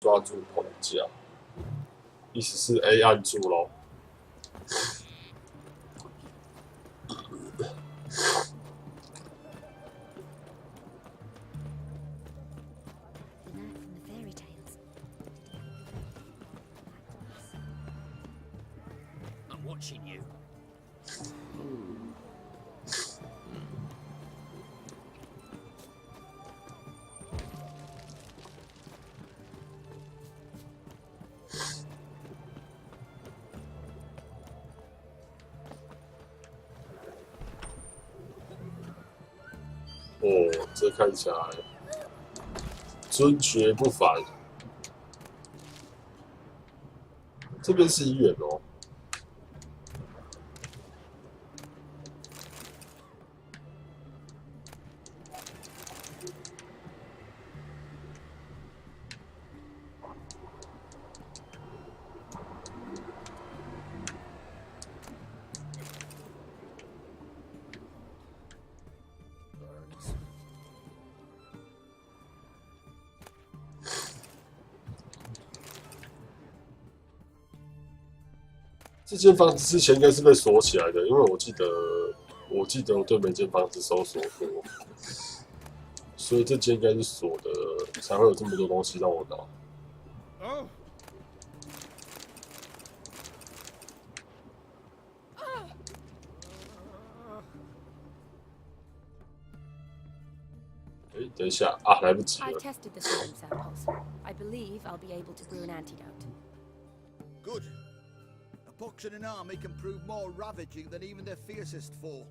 抓住棚架，意思是 A 按住咯。哦，这看起来尊爵不凡。这边是医院哦。这间房子之前应该是被锁起来的，因为我记得我对每间房子搜索过，所以这间应该是锁的，才会有这么多东西让我拿。哎，等一下啊，来不及了。Good. Pox in an army can prove more ravaging than even their fiercest foe.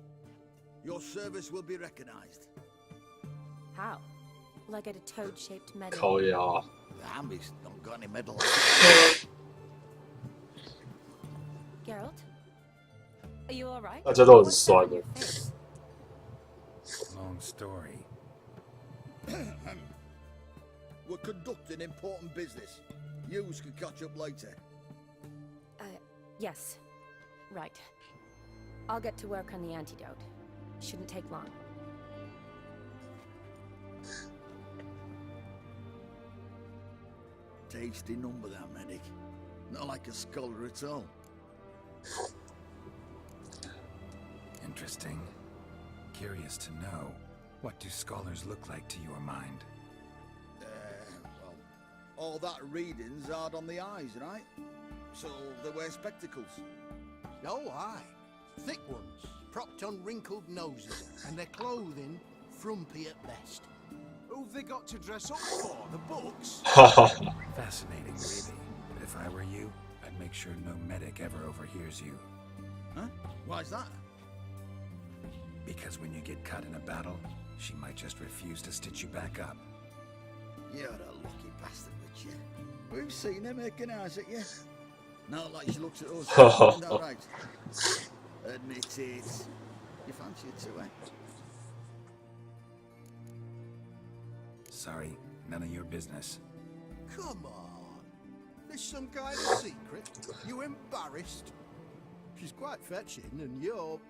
Your service will be recognized. How? Will I get a toad-shaped medal? 靠呀！ The army's not got any medal. Geralt, are you all right? 大家都很酸的。 Long story. We're conducting important business. Yous can catch up later. Yes. Right. I'll get to work on the antidote. Shouldn't take long. Tasty number, that medic. Not like a scholar at all. Interesting. Curious to know, what do scholars look like to your mind? Well, all that reading's hard on the eyes, right? So they wear spectacles. Oh, aye. Thick ones, propped on wrinkled noses, and their clothing frumpy at best. Who've they got to dress up for? The books? Fascinating, really. But if I were you, I'd make sure no medic ever overhears you. Huh? Why's that? Because when you get cut in a battle, she might just refuse to stitch you back up. You're a lucky bastard, with you. We've seen her making eyes at you. Not like she looks at us. Isn't that right? Admit it. You fancy it too, eh? Sorry, none of your business. Come on. There's some kind of secret. You embarrassed? She's quite fetching, and you're...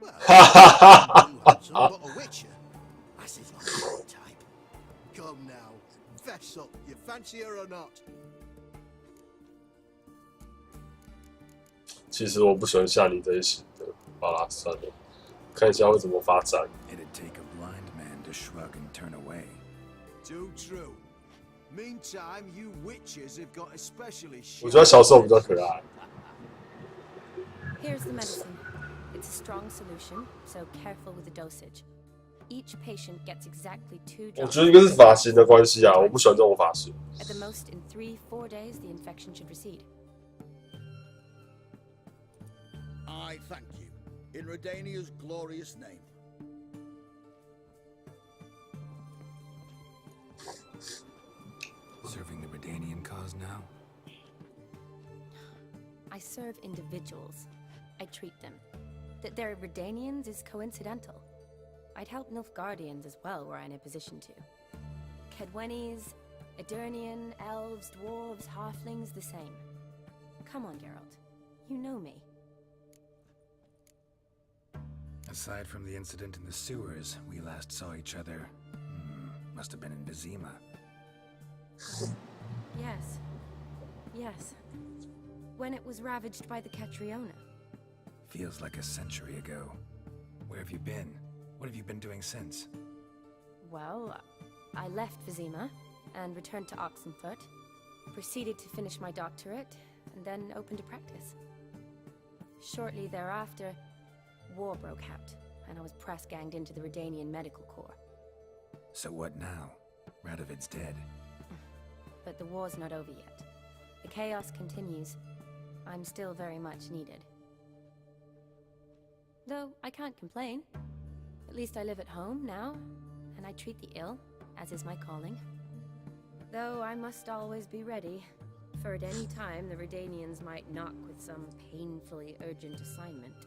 well, too handsome, but a witcher. That's his like type. Come now. Fess up. You fancy her or not? 其实我不喜欢下你这一型的，好啦，算了，看一下会怎么发展。 It'd take a blind man to shrug and turn away. Too true. Meantime, you witches have got especially. 我觉得小时候比较可爱。 Here's the medicine. It's a strong solution, so careful with the dosage. Each patient gets exactly 2 drops. 我觉得应该是发型的关系啊，我不喜欢这种发型。 At the most, in 3-4 days, the infection should recede. I thank you, in Redania's glorious name. Serving the Redanian cause now? I serve individuals. I treat them. That they're Redanians is coincidental. I'd help Nilfgaardians as well were I in a position to. Kedwenis, Edirnian, elves, dwarves, halflings, the same. Come on, Geralt. You know me. Aside from the incident in the sewers, we last saw each other... must have been in Vizima. Yes. Yes. When it was ravaged by the Catriona. Feels like a century ago. Where have you been? What have you been doing since? Well, I left Vizima and returned to Oxenfoot, proceeded to finish my doctorate, and then opened a practice. Shortly thereafter, war broke out, and I was press-ganged into the Redanian Medical Corps. So what now? Radovid's dead. But the war's not over yet. The chaos continues. I'm still very much needed. Though I can't complain. At least I live at home now, and I treat the ill, as is my calling. Though I must always be ready, for at any time the Redanians might knock with some painfully urgent assignment.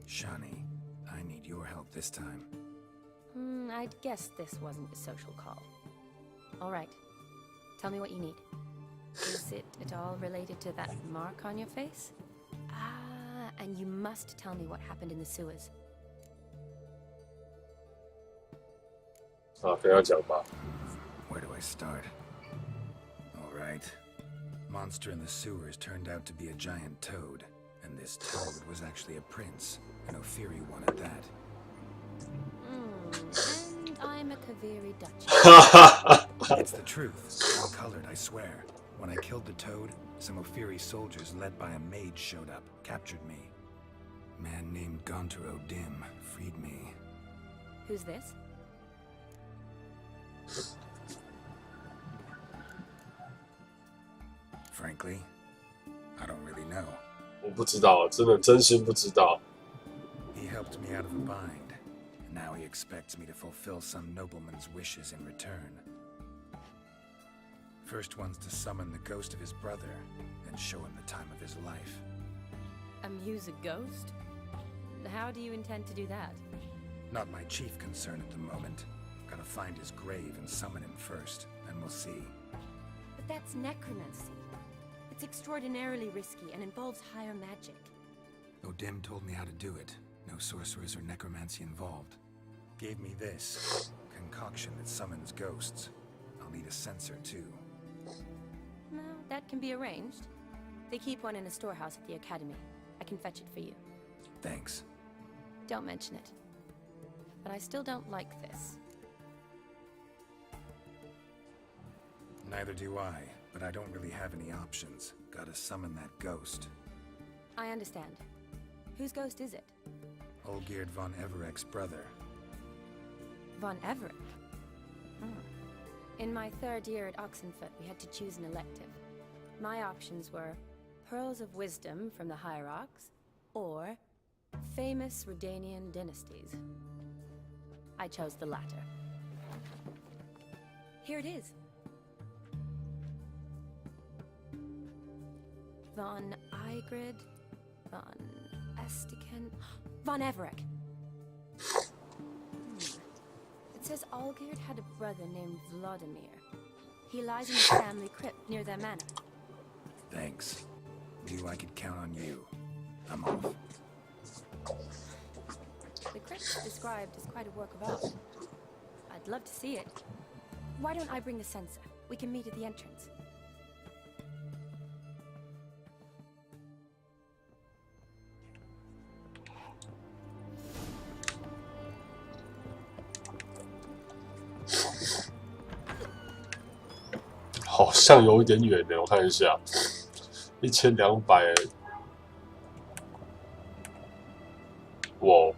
Shani, I need your help this time. I'd guess this wasn't a social call. All right. Tell me what you need. Is it at all related to that mark on your face? Ah, and you must tell me what happened in the sewers. 跟他讲吧。 Where do I start? All right. Monster in the sewers turned out to be a giant toad, and this toad was actually a prince, an Ophiri one at that. And I'm a Kaviri Duchy. It's the truth. I'm colored, I swear. When I killed the toad, some Ophiri soldiers led by a mage showed up, captured me. Man named Gontaro Dim freed me. Who's this? Frankly, I don't really know. 我不知道，真心不知道。 He helped me out of a bind, and now he expects me to fulfill some nobleman's wishes in return. First one's to summon the ghost of his brother, and show him the time of his life. Amuse a ghost? How do you intend to do that? Not my chief concern at the moment. Gotta find his grave and summon him first, and we'll see. But that's necromancy. It's extraordinarily risky and involves higher magic. Odim told me how to do it. No sorcerers or necromancy involved. Gave me this concoction that summons ghosts. I'll need a censer too. No, that can be arranged. They keep one in a storehouse at the academy. I can fetch it for you. Thanks. Don't mention it. But I still don't like this. Neither do I, but I don't really have any options. Gotta summon that ghost. I understand. Whose ghost is it? Olgierd von Everek's brother. Von Everett? In my third year at Oxenfoot, we had to choose an elective. My options were Pearls of Wisdom from the Hierarchs, or Famous Redanian Dynasties. I chose the latter. Here it is. Von Igrid, Von Estiken, Von Everek. It says Olgierd had a brother named Vladimir. He lies in the family crypt near their manor. Thanks. Knew I could count on you. I'm off. The crypt described is quite a work of art. I'd love to see it. Why don't I bring the censer? We can meet at the entrance.好像有一点远呢，我看一下，1200。哇！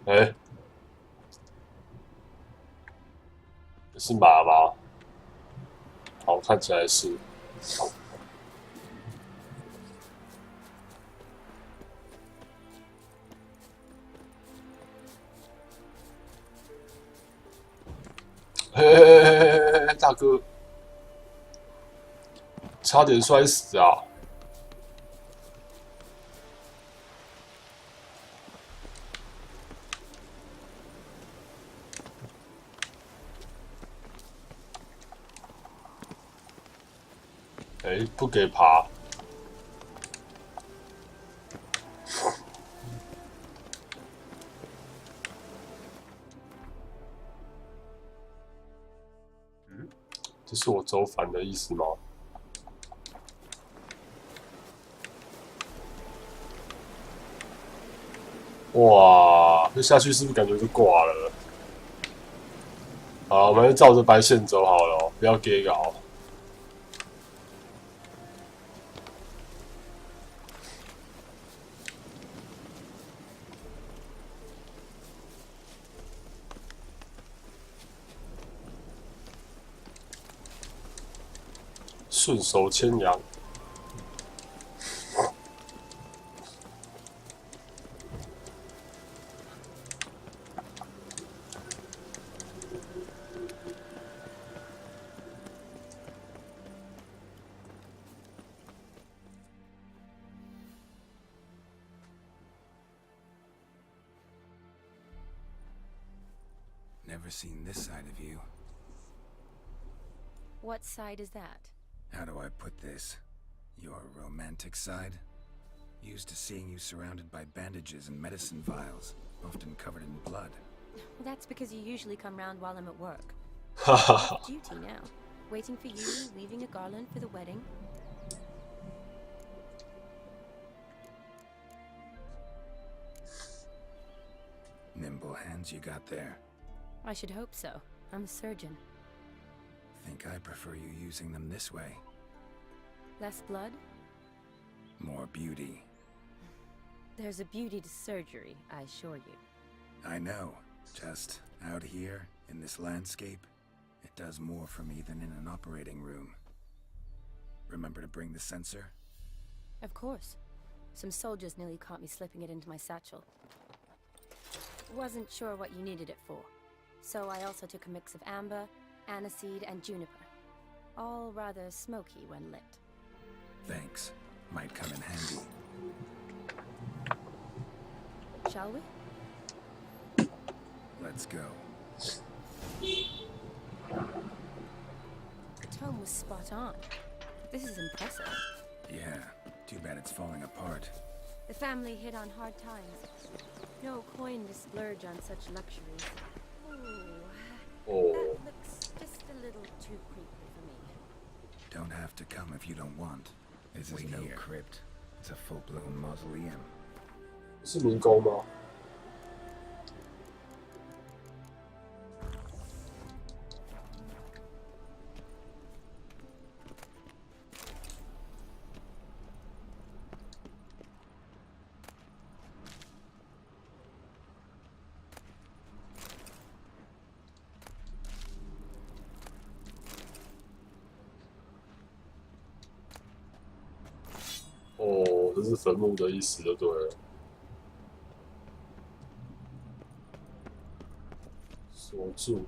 哎，是马吗？好，看起来是。嘿，大哥，差点摔死啊！哎，不给爬。这是我走反的意思吗？哇，这下去是不是感觉就挂了？好，我们就照着白线走好了，不要给搞。顺手牵羊。Never seen this side of you. What side is that? How do I put this? Your romantic side? Used to seeing you surrounded by bandages and medicine vials, often covered in blood. Well, that's because you usually come round while I'm at work. Haha. Duty now. Waiting for you, weaving a garland for the wedding. Nimble hands you got there. I should hope so. I'm a surgeon. Think I prefer you using them this way. Less blood? More beauty. There's a beauty to surgery, I assure you. I know. Just out here, in this landscape, it does more for me than in an operating room. Remember to bring the sensor? Of course. Some soldiers nearly caught me slipping it into my satchel. Wasn't sure what you needed it for, so I also took a mix of amber, aniseed, and juniper. All rather smoky when lit. Thanks. Might come in handy. Shall we? Let's go. The tome was spot on. This is impressive. Yeah, too bad it's falling apart. The family hit on hard times. No coin to splurge on such luxuries. Oh. That looks just a little too creepy for me. Don't have to come if you don't want. This is no crypt. It's a full-blown mausoleum. 是迷宫吗？哦，这是坟墓的意思就对了。锁住。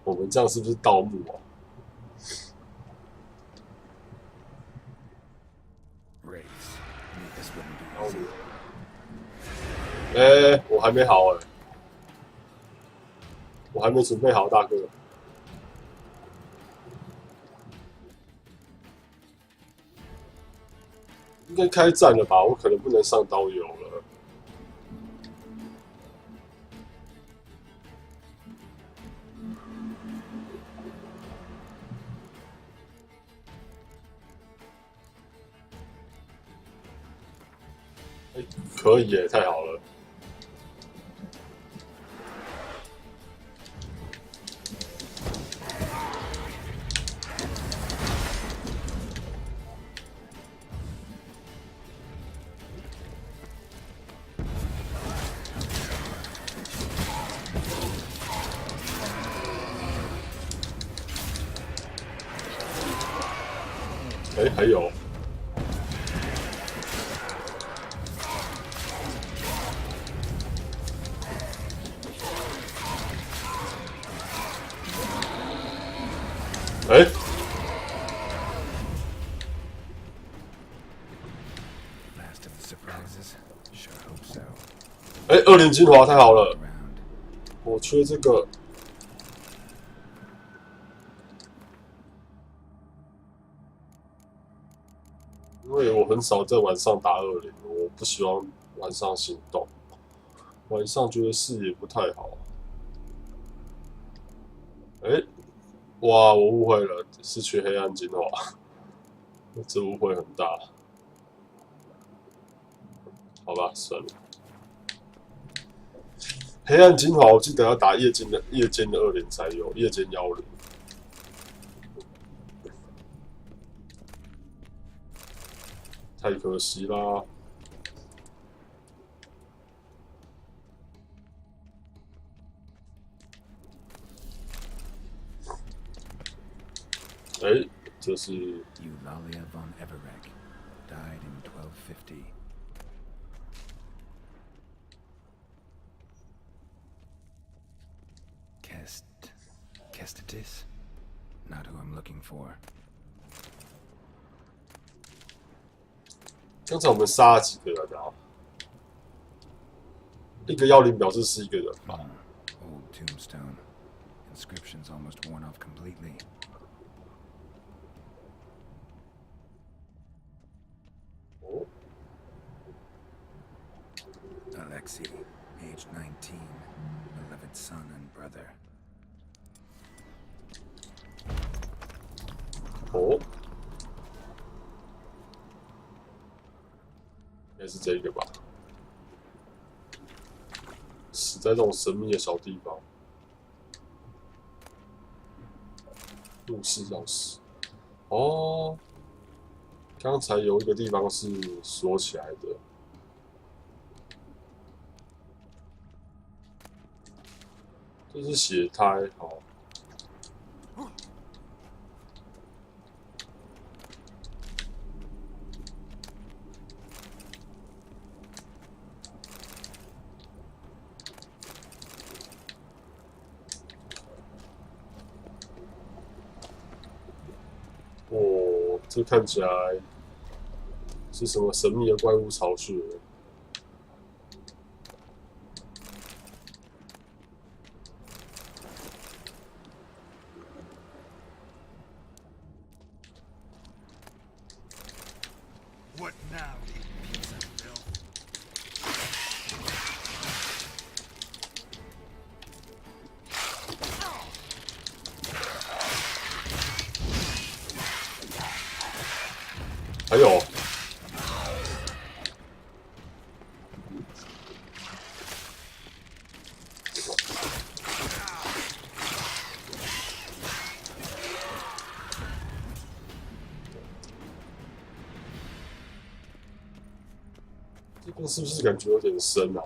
我们这样是不是盗墓啊？ Race. This wouldn't be easy. 哎，我还没好哎，我还没准备好，大哥。应该开战了吧？我可能不能上刀游了。哎，可以耶，太好了。哎，还有。哎，哎，20精华太好了，我缺这个。因为我很少在晚上打20，我不喜欢晚上行动，晚上觉得视野不太好。哎。哇，我误会了，是缺黑暗精华，这误会很大。好吧，算了。黑暗精华我记得要打夜间的20才有，夜间10，太可惜啦。哎，这是 Eulalia von Everek died in 1250. Kestitis? Not who I'm looking for. 刚才我们杀了几个人啊？一个10表示是一个人吧？ Old tombstone. Inscriptions almost worn off completely. Alexei, age 19, beloved son and brother. 哦，应该是这个吧？死在这种神秘的小地方，入室钥匙。哦，刚才有一个地方是锁起来的。这是血胎，好。哦，这看起来是什么神秘的怪物巢穴？ What now, you piece of filth? 还有，这边是不是感觉有点深啊？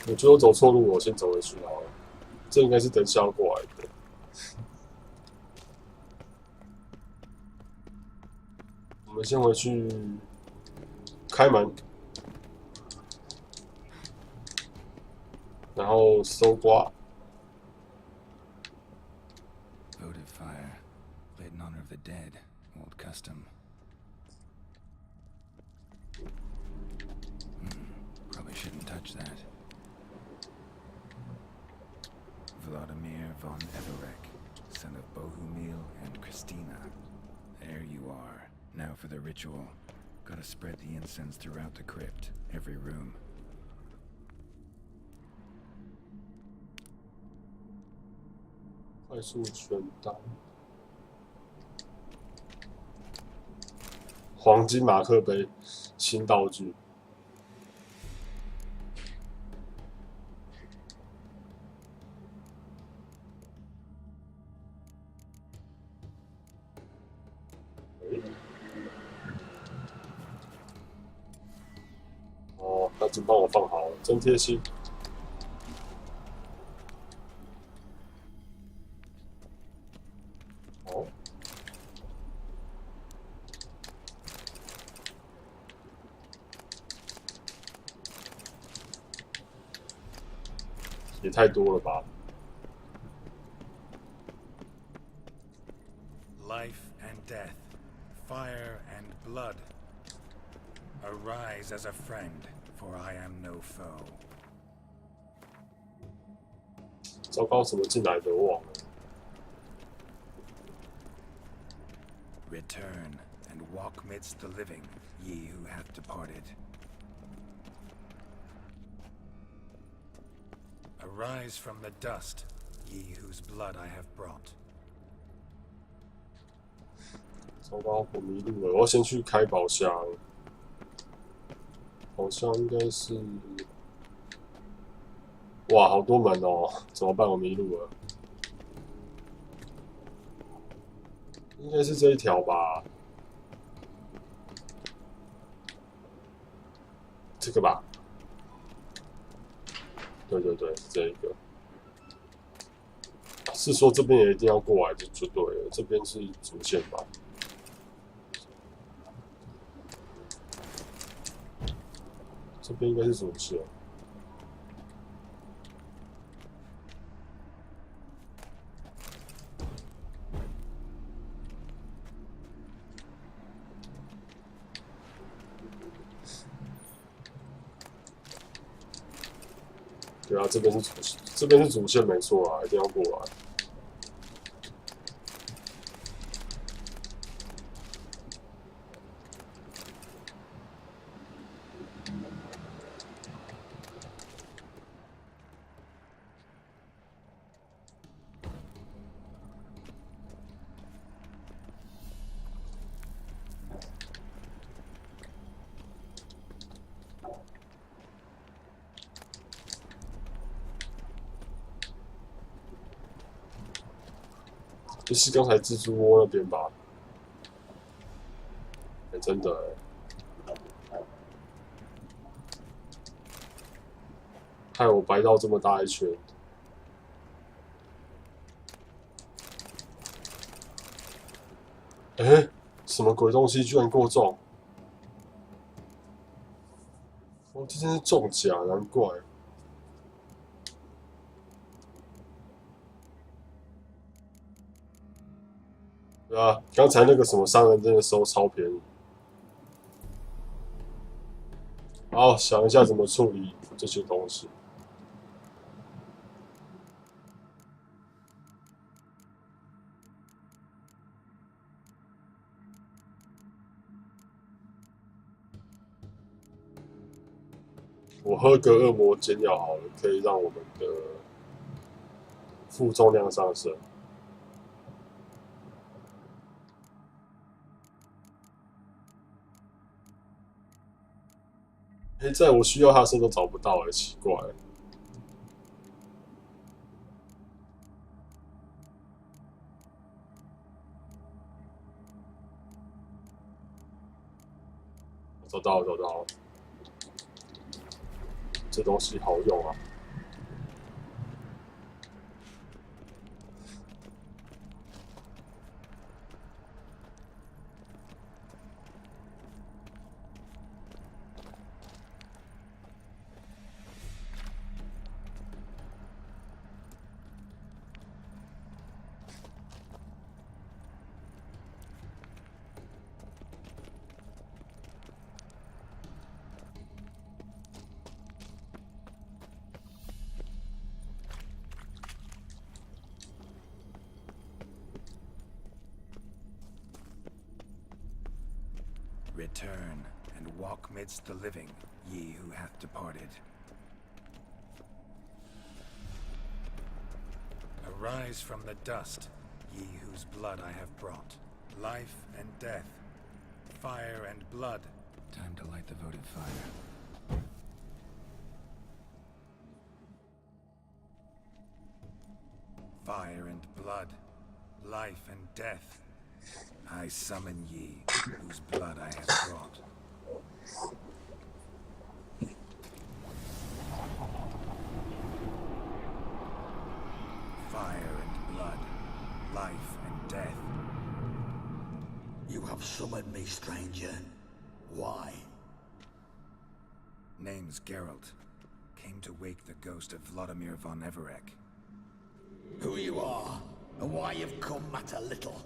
我觉得我走错路，我先走回去好了。这应该是等下过来的。我们先回去开门，然后搜刮。 Votive fire, lit in honor of the dead, old custom. Probably shouldn't touch that. Vladimir von Everek, son of Bohumil and Christina. There you are. Now for the ritual. Gotta spread the incense throughout the crypt, every room. 快速选单，黄金马克杯，新道具。哦，他已经帮我放好了，真贴心。也太多了吧。 Life and death, fire and blood. Arise as a friend, for I am no foe. 糟糕，怎么进来的？我忘了。 Return and walk midst the living, ye who have departed. Arise from the dust, ye whose blood I have brought. 糟糕，我迷路了，我要先去开宝箱。宝箱应该是……哇，好多门哦，怎么办？我迷路了。应该是这一条吧？这个吧？对对对，是这一个。是说这边也一定要过来就对了，这边是主线吧？ 这边应该是主线。对啊，这边是主线没错啊，一定要过来。 就是刚才蜘蛛窝那边吧？哎，真的哎，害我白绕这么大一圈。哎，什么鬼东西居然过重？哦，这真是中甲，难怪。 对啊，刚才那个什么商人真的收超便宜。好，想一下怎么处理这些东西。我喝个恶魔煎药好了，可以让我们的负重量上升。 哎，在我需要它的时候都找不到，哎，奇怪。找到了，找到了，这东西好用啊！Return and walk midst the living, ye who hath departed. Arise from the dust, ye whose blood I have brought. Life and death, fire and blood. Time to light the votive fire. Fire and blood, life and death. I summon ye, whose blood I have brought. Fire and blood, life and death. You have summoned me, stranger. Why? Name's Geralt, came to wake the ghost of Vladimir von Everek. Who you are, and why you've come matter little.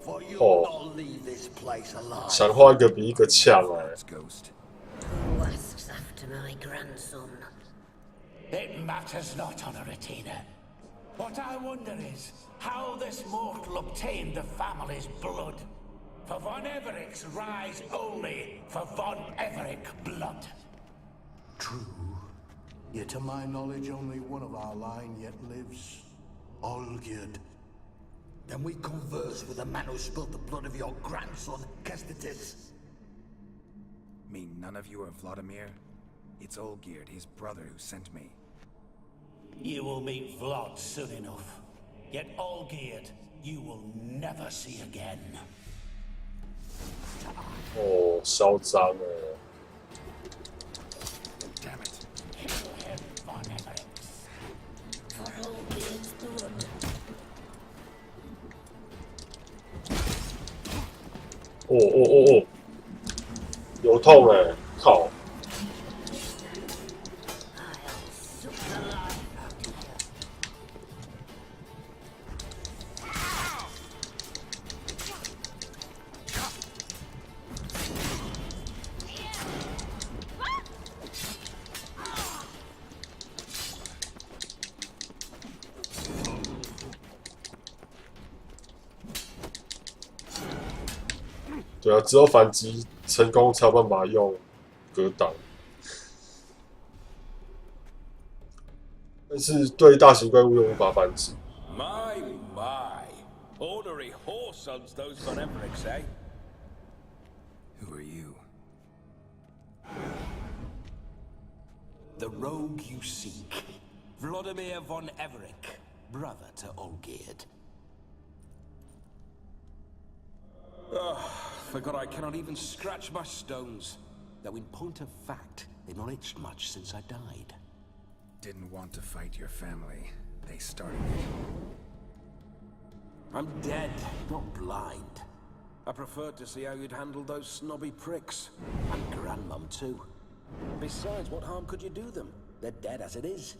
For you'll not leave this place alive. 想画一个比一个呛哎。 Ghost. Who asks after my grandson? It matters not, Honoratina. What I wonder is how this mortal obtained the family's blood. For von Everek's rise only for von Everek blood. True. Yet to my knowledge, only one of our line yet lives. Olgierd. Then we converse with the man who spilled the blood of your grandson, Kestitis. Mean none of you are Vladimir? It's Olgierd, his brother, who sent me. You will meet Vlad soon enough. Yet Olgierd, you will never see again. 哦，嚣张哎！ Damn it. Kill him, von Everek. For Olgierd's blood. 哦哦哦哦，有痛哎！靠！ I'll suck the life out of you. 对啊，只有反击成功才有办法用格挡，但是对大型怪物又无法反击。 My, my. Ornery whoresons those von Evereks, eh? Who are you? The rogue you seek. Vladimir von Everek, brother to Olgierd. Forgot I cannot even scratch my stones. Though in point of fact, they've not itched much since I died. Didn't want to fight your family. They started it. I'm dead, not blind. I preferred to see how you'd handle those snobby pricks. And grandmum, too. Besides, what harm could you do them? They're dead as it is.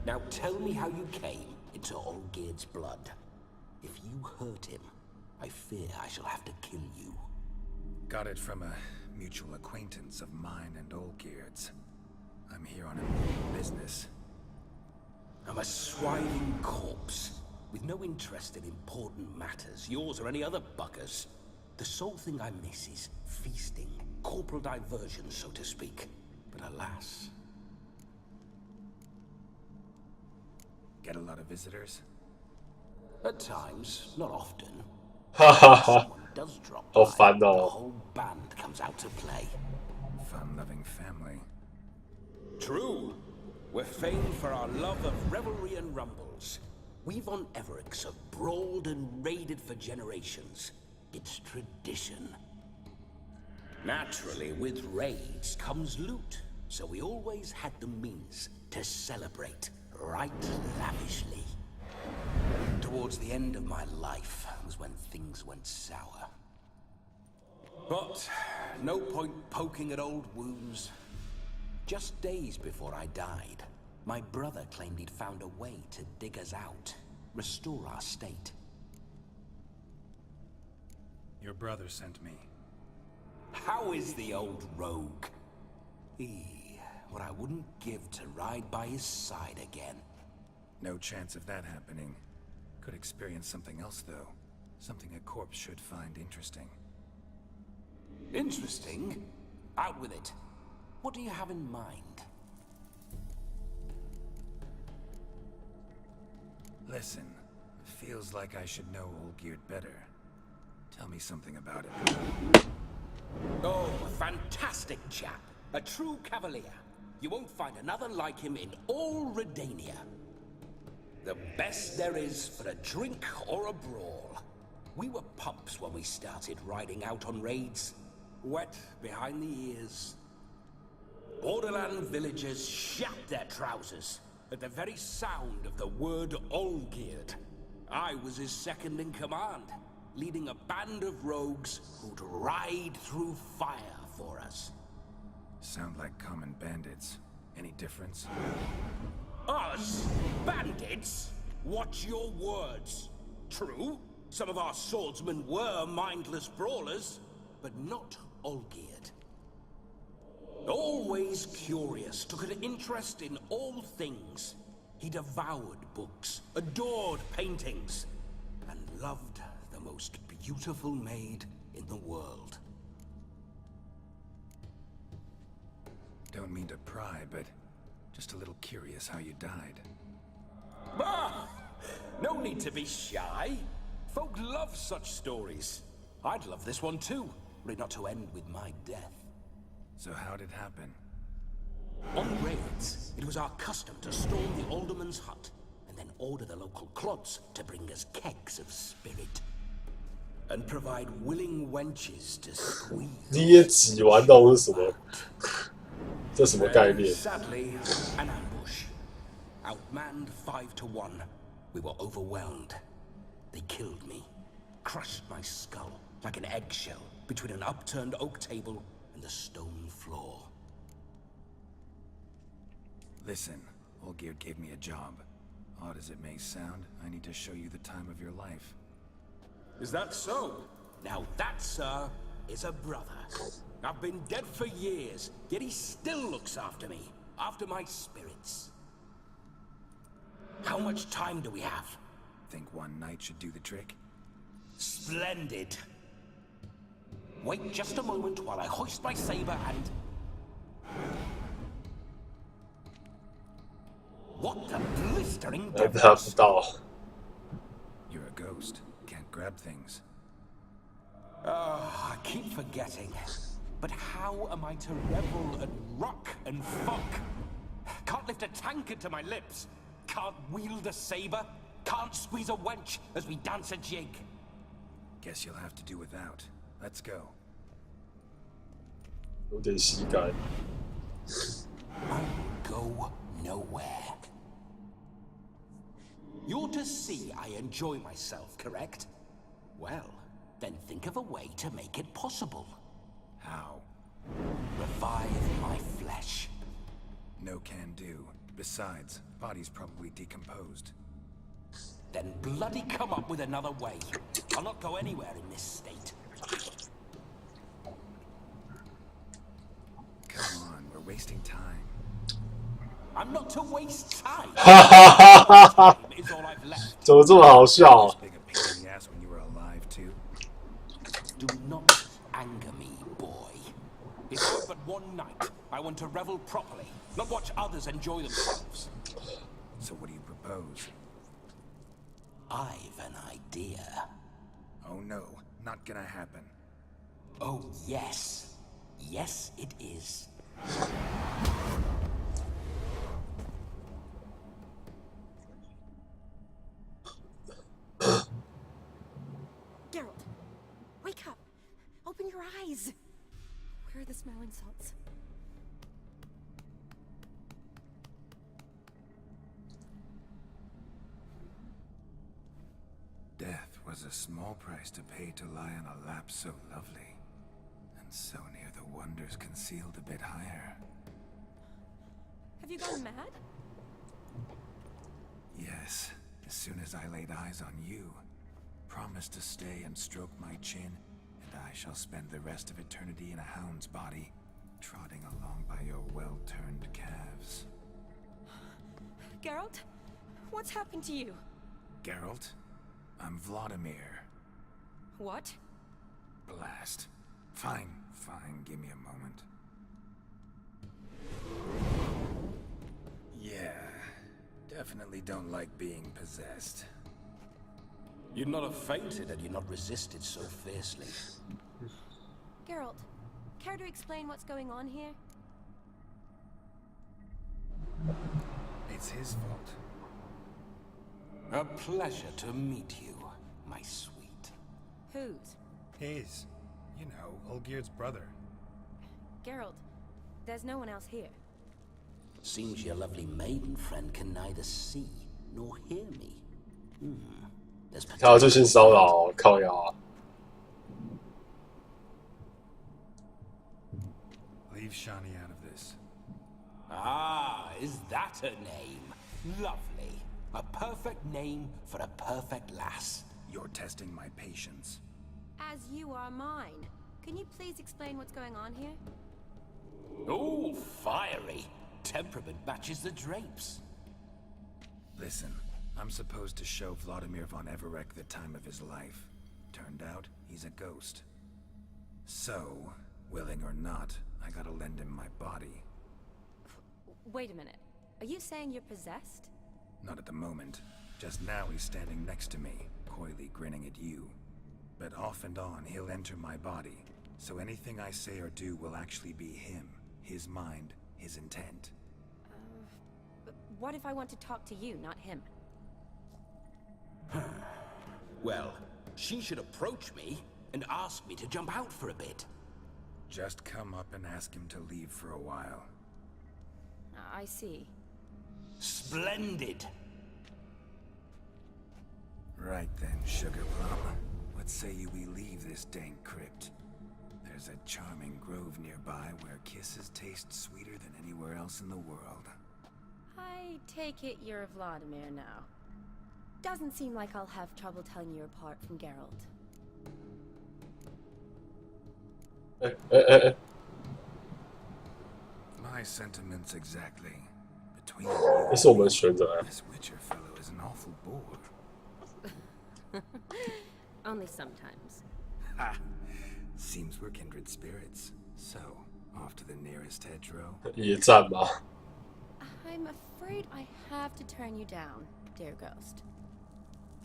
Now tell me how you came into Olgierd's blood. If you hurt him, I fear I shall have to kill you. Got it from a mutual acquaintance of mine and Olgierd's. I'm here on important business. I'm a swiving corpse, with no interest in important matters, yours or any other buggers. The sole thing I miss is feasting, corporal diversion, so to speak. But alas... Get a lot of visitors? At times, not often. 哈哈哈， Someone does drop 好 by, 烦 the 哦！ whole band comes out to play. Fun-loving family. True. We're famed for our love of revelry and rumbles. We von Evereks have brawled and raided for generations. It's tradition. Naturally, with raids comes loot, so we always had the means to celebrate right lavishly. Towards the end of my life was when things went sour. But no point poking at old wounds. Just days before I died, my brother claimed he'd found a way to dig us out, restore our state. Your brother sent me. How is the old rogue? What I wouldn't give to ride by his side again. No chance of that happening. Could experience something else, though. Something a corpse should find interesting. Interesting? Out with it. What do you have in mind? Listen, feels like I should know Olgierd better. Tell me something about it. Oh, a fantastic chap. A true cavalier. You won't find another like him in all Redania. The best there is for a drink or a brawl. We were pups when we started riding out on raids. Wet behind the ears. Borderland villagers shat their trousers at the very sound of the word Olgierd. I was his second in command, leading a band of rogues who'd ride through fire for us. Sound like common bandits. Any difference? Us? Bandits? Watch your words. True, some of our swordsmen were mindless brawlers, but not Olgierd. Always curious, took an interest in all things. He devoured books, adored paintings, and loved the most beautiful maid in the world. Don't mean to pry, but just a little curious how you died. Ah! No need to be shy. Folk love such stories. I'd love this one too, were it not to end with my death. So how'd it happen? On raids, it was our custom to storm the alderman's hut, and then order the local clods to bring us kegs of spirit. And provide willing wenches to squeeze. 你也挤完到是什么？这什么概念？ Sadly, an ambush. Outmanned 5 to 1. We were overwhelmed. They killed me, crushed my skull like an eggshell between an upturned oak table and the stone floor. Listen, Olgierd gave me a job. Odd as it may sound, I need to show you the time of your life. Is that so? Now that, sir, is a brother. I've been dead for years, yet he still looks after me, after my spirits. How much time do we have? Think one night should do the trick? Splendid. Wait just a moment while I hoist my saber and... What the blistering 拿 devils? 不到。 You're a ghost. Can't grab things. I keep forgetting. But how am I to revel and rock and fuck? Can't lift a tankard to my lips. Can't wield a saber. Can't squeeze a wench as we dance a jig. Guess you'll have to do without. Let's go. 有点膝盖。 I will go nowhere. You're to see I enjoy myself, correct? Well, then think of a way to make it possible. How? Revive my flesh. No can do. Besides, body's probably decomposed. Then bloody come up with another way. I'll not go anywhere in this state. Come on, we're wasting time. I'm not to waste time. 哈哈哈哈哈！ Is all I've left. 怎么这么好笑、啊？ Big a pain in the ass when you were alive, too. Do not anger me, boy. If I have but one night, I want to revel properly, not watch others enjoy themselves. So what do you propose? I've an idea. Oh no, not gonna happen. Oh, yes. Yes, it is. Geralt, wake up. Open your eyes. Where are the smelling salts? Death was a small price to pay to lie on a lap so lovely, and so near the wonders concealed a bit higher. Have you gone mad? Yes, as soon as I laid eyes on you, promised to stay and stroke my chin, and I shall spend the rest of eternity in a hound's body, trotting along by your well-turned calves. Geralt, what's happened to you? Geralt, I'm Vladimir. What? Blast. Fine, give me a moment. Yeah, definitely don't like being possessed. You'd not have fainted had you not resisted so fiercely. Geralt, care to explain what's going on here? It's his fault. A pleasure to meet you, my sweet. Whose? His. You know, Olgierd's brother. Geralt, there's no one else here. Seems your lovely maiden friend can neither see nor hear me. There's 他要去性骚扰，靠腰啊！ Leave Shani out of this. Ah, is that a name? Lovely. A perfect name for a perfect lass. You're testing my patience. As you are mine. Can you please explain what's going on here? Oh, fiery. Temperament matches the drapes. Listen, I'm supposed to show Vladimir von Everek the time of his life. Turned out, he's a ghost. So, willing or not, I gotta lend him my body. Wait a minute. Are you saying you're possessed? Not at the moment. Just now he's standing next to me, coyly grinning at you. But off and on, he'll enter my body. So anything I say or do will actually be him. His mind, his intent. But what if I want to talk to you, not him? Well, she should approach me and ask me to jump out for a bit. Just come up and ask him to leave for a while. I see. Splendid. Right then, Sugar Plum. What say you we leave this dank crypt? There's a charming grove nearby where kisses taste sweeter than anywhere else in the world. I take it you're Vladimir now. Doesn't seem like I'll have trouble telling you apart from Geralt. My sentiments exactly. Between you, 这是我们选择。 this Witcher fellow is an awful bore. Only sometimes. Ha! Seems we're kindred spirits. So, off to the nearest hedgerow. 野战吗？ I'm afraid I have to turn you down, dear ghost.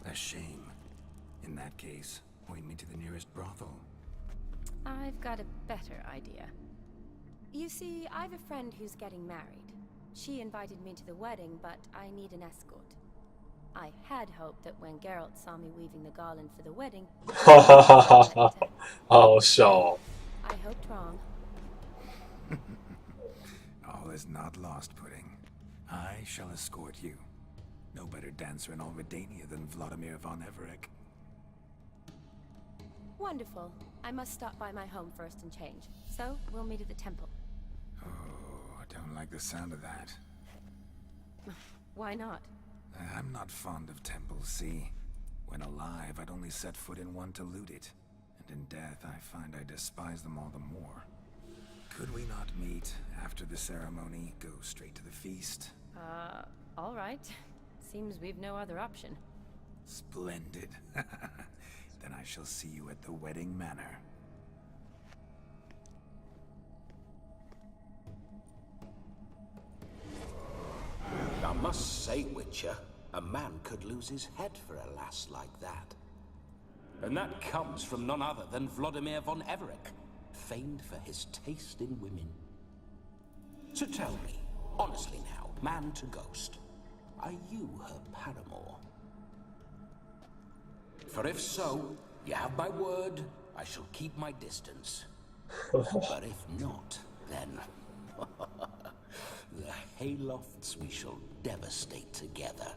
A shame. In that case, point me to the nearest brothel. I've got a better idea. You see, I've a friend who's getting married. She invited me to the wedding, but I need an escort. I had hoped that when Geralt saw me weaving the garland for the wedding, 哈哈哈哈哈！好笑哦。 I hoped wrong. All is not lost, Pudding. I shall escort you. No better dancer in all Redania than Vladimir von Everek. Wonderful. I must stop by my home first and change. So, we'll meet at the temple. Oh, I don't like the sound of that. Why not? I'm not fond of temples, see? When alive, I'd only set foot in one to loot it. And in death, I find I despise them all the more. Could we not meet after the ceremony, go straight to the feast? All right. Seems we've no other option. Splendid. Then I shall see you at the wedding manor. I must say, Witcher, a man could lose his head for a lass like that. And that comes from none other than Vladimir von Everek, famed for his taste in women. So tell me, honestly now, man to ghost, are you her paramour? For if so, you have my word, I shall keep my distance. But if not, then the haylofts we shall devastate together.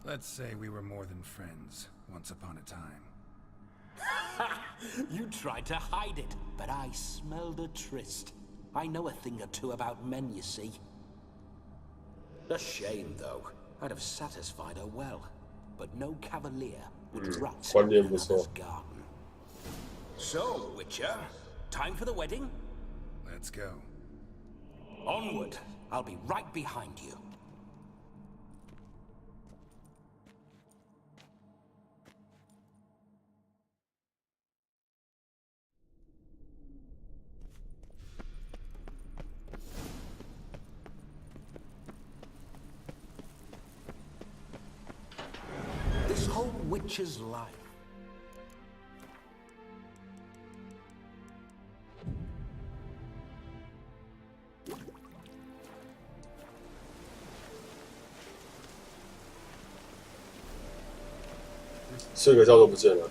Let's say we were more than friends, once upon a time. You tried to hide it, but I smelled a tryst. I know a thing or two about men, you see. A shame, though. I'd have satisfied her well, but no cavalier would rut in another's garden. So, Witcher, time for the wedding? Let's go. Onward. I'll be right behind you. This whole witch's life.睡个觉都不见了。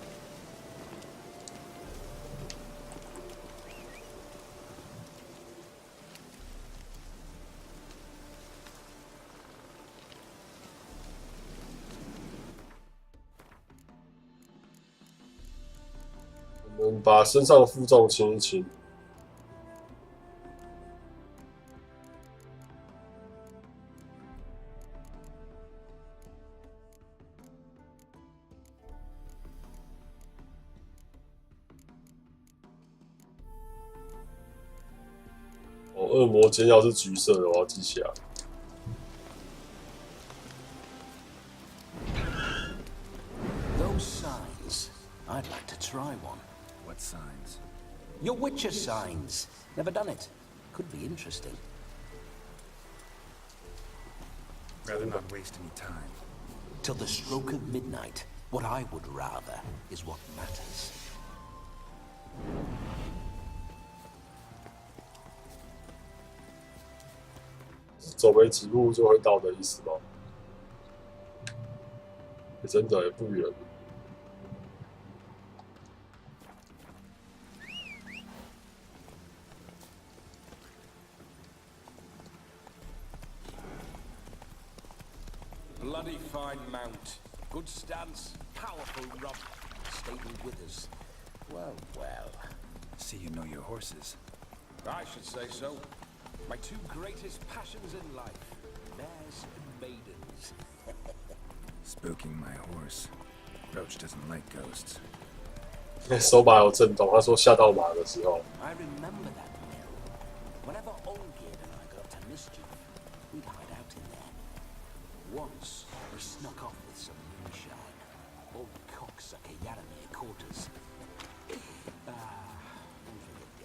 把身上的负重清一清。哦，恶魔尖要是橘色的，我要记起来。 I'd like to try one. What signs? Your Witcher signs. Never done it. Could be interesting. Rather not waste any time. Till the stroke of midnight, what I would rather is what matters. 走没几步就会到的意思吗？真的也不远。 Bloody fine mount. Good stance, powerful rump, stable withers. Well, well. See you know your horses. I should say so. My two greatest passions in life, mares and maidens. Spooking my horse. Roach doesn't like ghosts. 手把有震动，他说吓到马的时候。 I remember that mill. Whenever Olgerd and I got up to mischief, we'd hide out in there. Once, we snuck off with some moonshine. Old cocksucker Yaramir caught us. Ah, those were the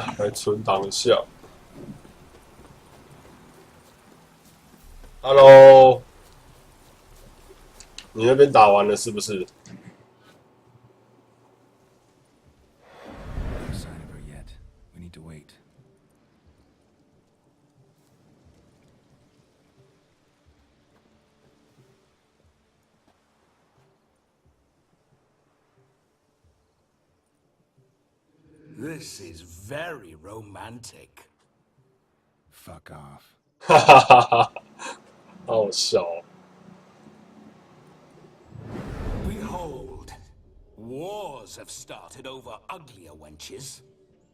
days. 来存档一下。Hello， 你那边打完了是不是？ No sign of her yet. We need to wait. This is very romantic. Fuck off. 哈哈哈哈，好好笑哦。 Behold, wars have started over uglier wenches.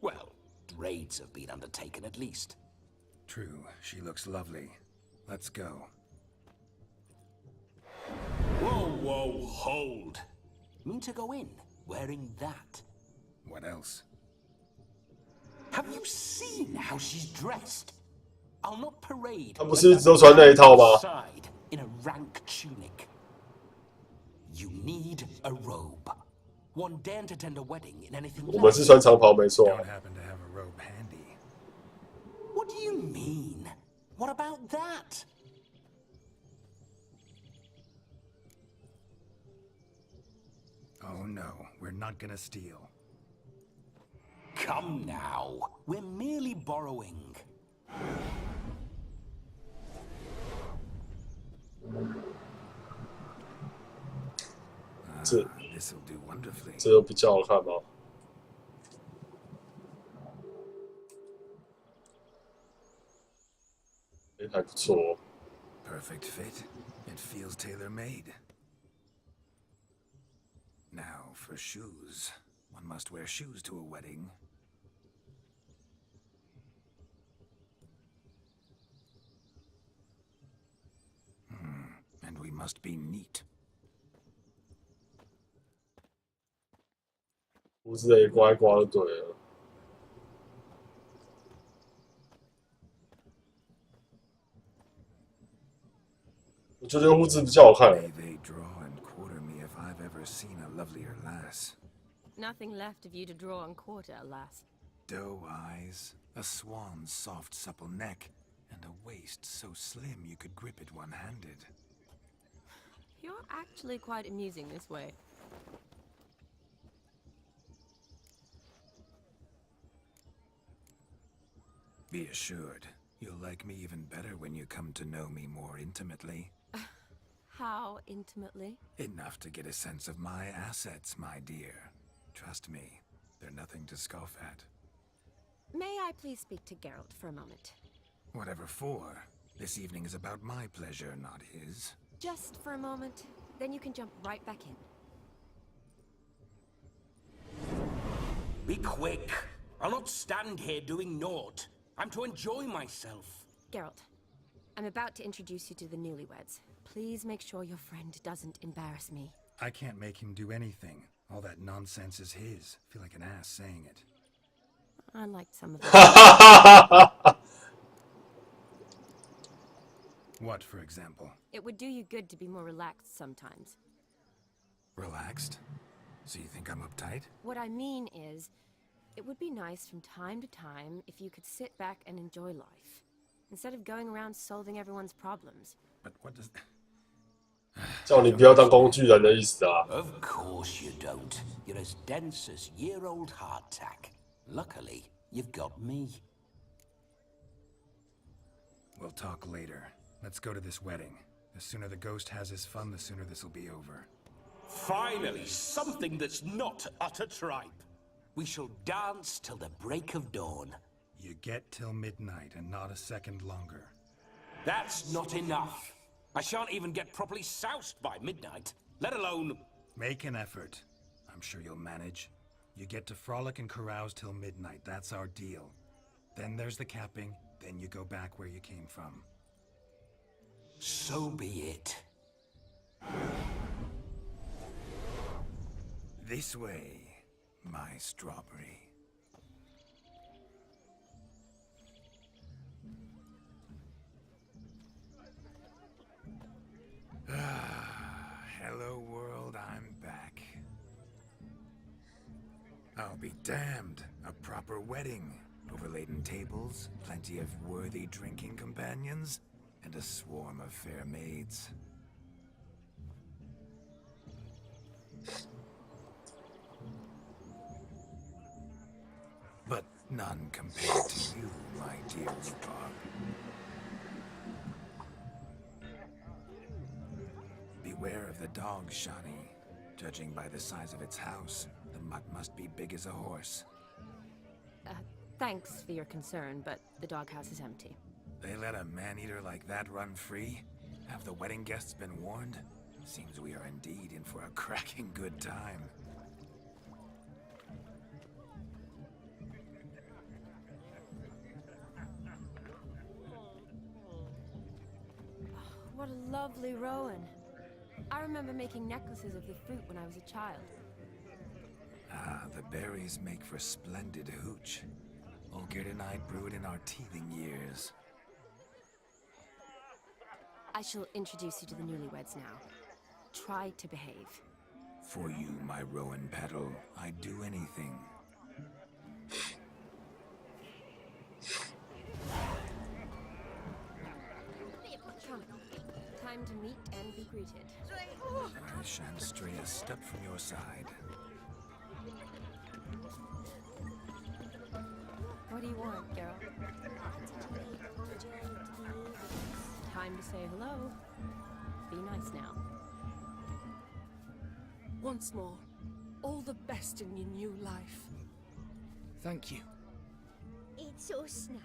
Well, raids have been undertaken at least. True, she looks lovely. Let's go. Whoa, whoa, hold. Mean to go in, wearing that? What else? Have you seen how she's dressed? I'll not parade. 他不是都穿那一套吗？ Side in a rank tunic. You need a robe. One daren't attend a wedding in anything 我们是穿长袍没错。 Don't happen to have a robe handy. What do you mean? What about that? Oh no, we're not gonna steal. Come now. We're merely borrowing. This'll do wonderfully. 这个比较好看吗？还不错哦。 Perfect fit. It feels tailor-made. Now for shoes. One must wear shoes to a wedding. And we must be neat. 胡子也刮一刮就对了。我觉得胡子比较好看。 May they draw and quarter me if I've ever seen a lovelier lass. Nothing left of you to draw and quarter, alas. Doe eyes, a swan's soft supple neck, and a waist so slim you could grip it one-handed. You're actually quite amusing this way. Be assured, you'll like me even better when you come to know me more intimately. How intimately? Enough to get a sense of my assets, my dear. Trust me, they're nothing to scoff at. May I please speak to Geralt for a moment? Whatever for. This evening is about my pleasure, not his. Just for a moment, then you can jump right back in. Be quick. I'll not stand here doing naught. I'm to enjoy myself. Geralt, I'm about to introduce you to the newlyweds. Please make sure your friend doesn't embarrass me. I can't make him do anything. All that nonsense is his. I feel like an ass saying it. I liked some of it. What, for example? It would do you good to be more relaxed sometimes. Relaxed? So you think I'm uptight? What I mean is, it would be nice from time to time if you could sit back and enjoy life, instead of going around solving everyone's problems. But what does... 叫你不要当工具人的意思啊。Of course you don't. You're as dense as year-old hardtack. Luckily, you've got me. We'll talk later. Let's go to this wedding. The sooner the ghost has his fun, the sooner this'll be over. Finally, something that's not utter tripe. We shall dance till the break of dawn. You get till midnight and not a second longer. That's not enough. I shan't even get properly soused by midnight, let alone... Make an effort. I'm sure you'll manage. You get to frolic and carouse till midnight. That's our deal. Then there's the capping. Then you go back where you came from. So be it. This way, my strawberry. Hello world, I'm back. I'll be damned. A proper wedding. Overladen tables, plenty of worthy drinking companions, and a swarm of fair maids. But none compared to you, my dear rhubarb. Beware of the dog, Shani. Judging by the size of its house, the mutt must be big as a horse. Thanks for your concern, but the doghouse is empty. They let a man-eater like that run free? Have the wedding guests been warned? Seems we are indeed in for a cracking good time. What a lovely rowan. I remember making necklaces of the fruit when I was a child. Ah, the berries make for splendid hooch. Olgerd and I brewed in our teething years. I shall introduce you to the newlyweds now. Try to behave. For you, my rowan petal, I'd do anything. Come. Time to meet and be greeted. I shan't stray a step from your side. What do you want, Geralt? Time to say hello. Be nice now. Once more, all the best in your new life. Thank you. It's us now.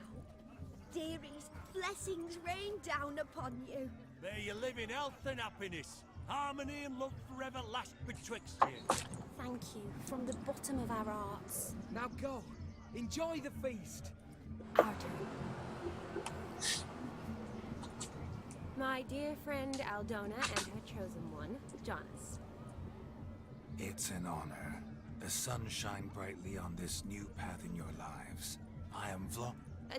Dearies, blessings rain down upon you. May you live in health and happiness. Harmony and love forever last betwixt you. Thank you from the bottom of our hearts. Now go. Enjoy the feast. Our turn. My dear friend Aldona and her chosen one, Jonas. It's an honor. The sun shine brightly on this new path in your lives. I am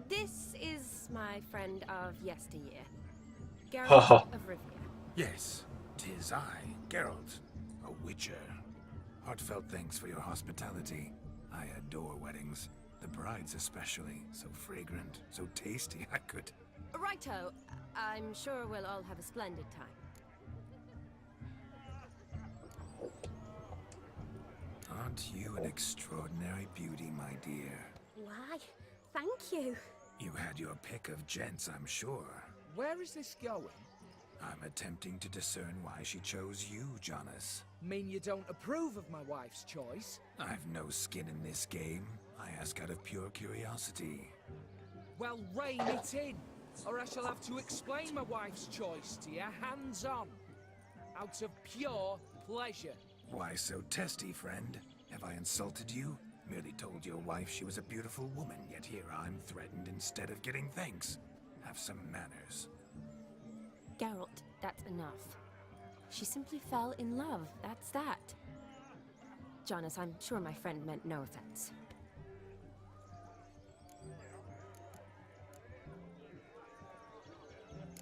This is my friend of yesteryear, Geralt of Rivia. Yes, 'tis I, Geralt, a witcher. Heartfelt thanks for your hospitality. I adore weddings. The brides especially. So fragrant, so tasty, I could... Righto. I'm sure we'll all have a splendid time. Aren't you an extraordinary beauty, my dear? Why, thank you. You had your pick of gents, I'm sure. Where is this going? I'm attempting to discern why she chose you, Jonas. Mean you don't approve of my wife's choice? I've no skin in this game. I ask out of pure curiosity. Well, rein it in, or I shall have to explain my wife's choice to you hands-on. Out of pure pleasure. Why so testy, friend? Have I insulted you? Merely told your wife she was a beautiful woman, yet here I'm threatened instead of getting thanks. Have some manners. Geralt, that's enough. She simply fell in love, that's that. Jonas, I'm sure my friend meant no offense.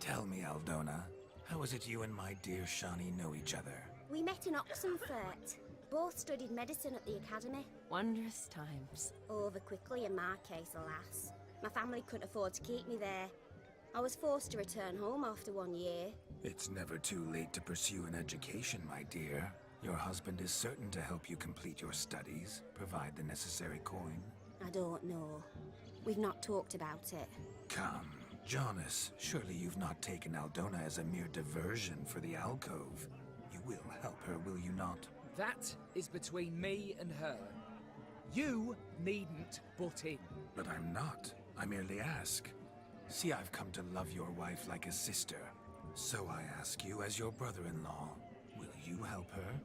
Tell me, Aldona, how is it you and my dear Shani know each other? We met in Oxenfurt. Both studied medicine at the academy. Wondrous times. Over quickly in my case, alas. My family couldn't afford to keep me there. I was forced to return home after 1 year. It's never too late to pursue an education, my dear. Your husband is certain to help you complete your studies, provide the necessary coin. I don't know. We've not talked about it. Come, Jonas, surely you've not taken Aldona as a mere diversion for the alcove. You will help her, will you not? That is between me and her. You needn't butt in. But I'm not. I merely ask. See, I've come to love your wife like a sister. So I ask you as your brother-in-law, will you help her?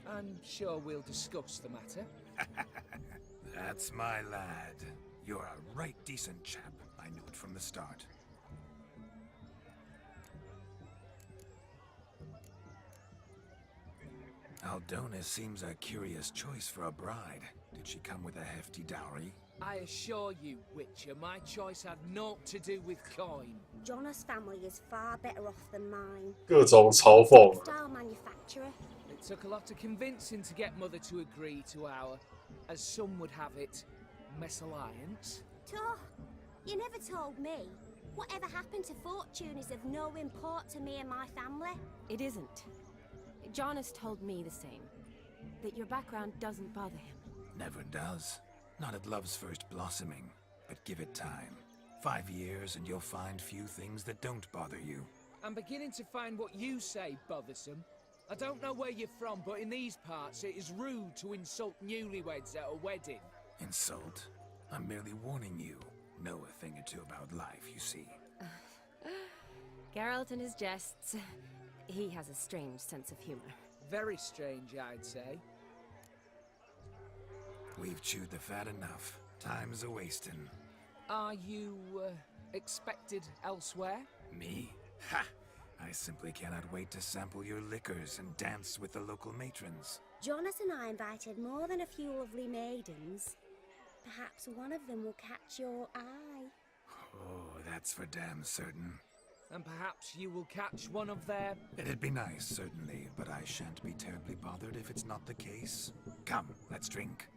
I'm sure we'll discuss the matter. That's my lad. You're a right decent chap. I knew it from the start. Aldona seems a curious choice for a bride. Did she come with a hefty dowry? I assure you, Witcher, my choice had naught to do with coin. Jonas' family is far better off than mine. 各种嘲讽。 Style manufacturer. It took a lot of convincing to get Mother to agree to our, as some would have it, mesalliance. Toh, you never told me. Whatever happened to fortune is of no import to me and my family. It isn't. Jonas told me the same. That your background doesn't bother him. Never does. Not at love's first blossoming. But give it time. 5 years and you'll find few things that don't bother you. I'm beginning to find what you say bothersome. I don't know where you're from, but in these parts it is rude to insult newlyweds at a wedding. Insult? I'm merely warning you. Know a thing or two about life, you see. Geralt and his jests. He has a strange sense of humor. Very strange, I'd say. We've chewed the fat enough. Time's a-wasting. Are you, expected elsewhere? Me? Ha! I simply cannot wait to sample your liquors and dance with the local matrons. Jonas and I invited more than a few lovely maidens. Perhaps one of them will catch your eye. Oh, that's for damn certain. And perhaps you will catch one of their... It'd be nice, certainly, but I shan't be terribly bothered if it's not the case. Come, let's drink.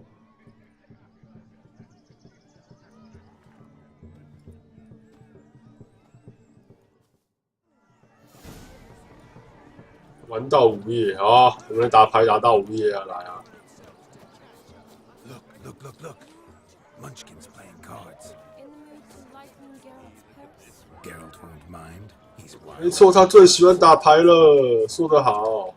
"玩到午夜，好啊，我们打牌打到午夜啊，来啊！" Look. Munchkin's playing cards. In the mood to lighten Geralt's purse? Geralt won't mind. He's 没 wild. 错，他最喜欢打牌了，说得好。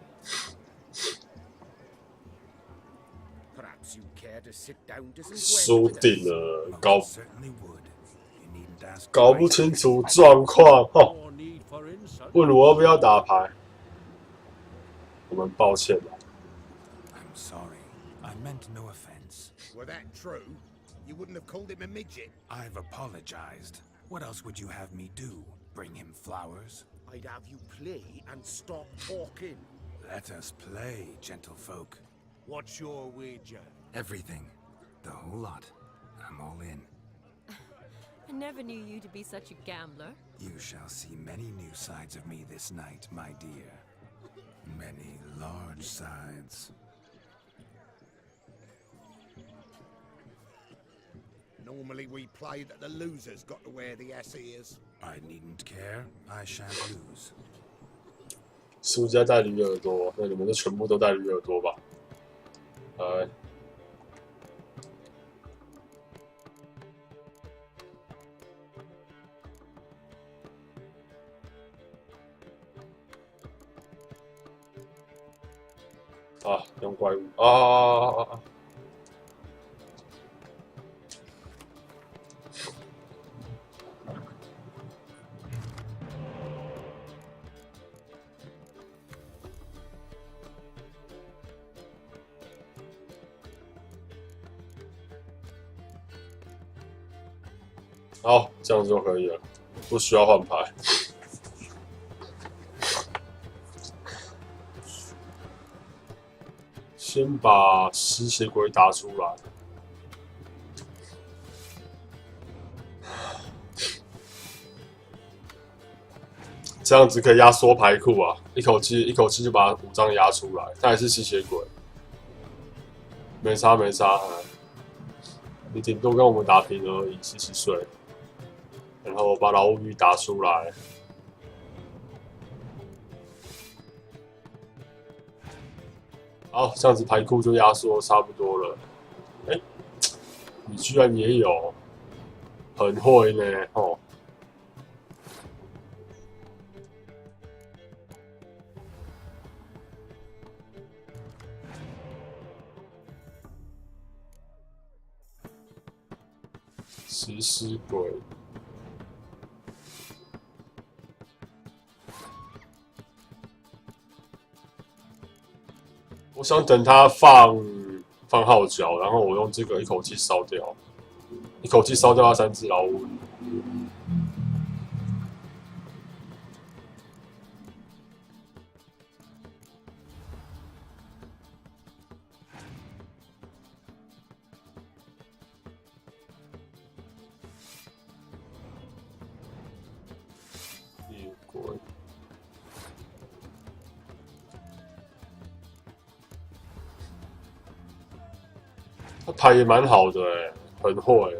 Perhaps you care to sit down to some 输定了， Certainly would. You needn't ask 搞不 twice. 清楚状况，哦， more need for insight. 问我要不要打牌，我们抱歉了。 I'm sorry. I meant no offense. Were that true, you wouldn't have called him a midget. I've apologized. What else would you have me do? Bring him flowers? I'd have you play and stop talking. Let us play, gentlefolk. What's your wager? Everything. The whole lot. I'm all in. I never knew you to be such a gambler. You shall see many new sides of me this night, my dear. Many large sides. Normally we play that the loser's got to wear the ass ears. I needn't care. I shan't lose. 输家戴驴耳朵，那你们就全部都戴驴耳朵吧。来，啊，用怪物啊！好，这样子就可以了，不需要换牌。先把吸血鬼打出来。这样子可以压缩牌库啊，一口气就把5张压出来。他也是吸血鬼，没差没差，你顶多跟我们打平而已，17岁。然后把老巫女打出来。好，这样子牌库就压缩差不多了。哎，你居然也有，很会呢，哦。食尸鬼，我想等它放号角，然后我用这个一口气烧掉，一口气烧掉它3只老巫。他牌也蛮好的很会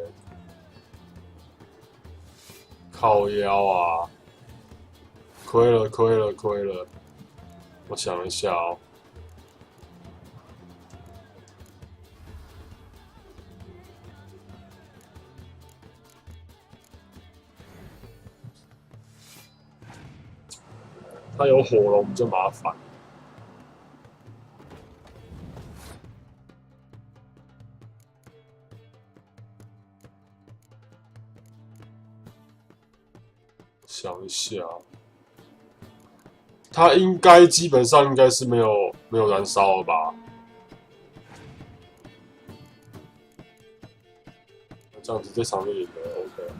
靠腰啊！亏了亏了亏了！我想一下哦。他有火龙就麻烦。想一下，他应该基本上应该是没有燃烧了吧？这样子这场就赢了 ，OK。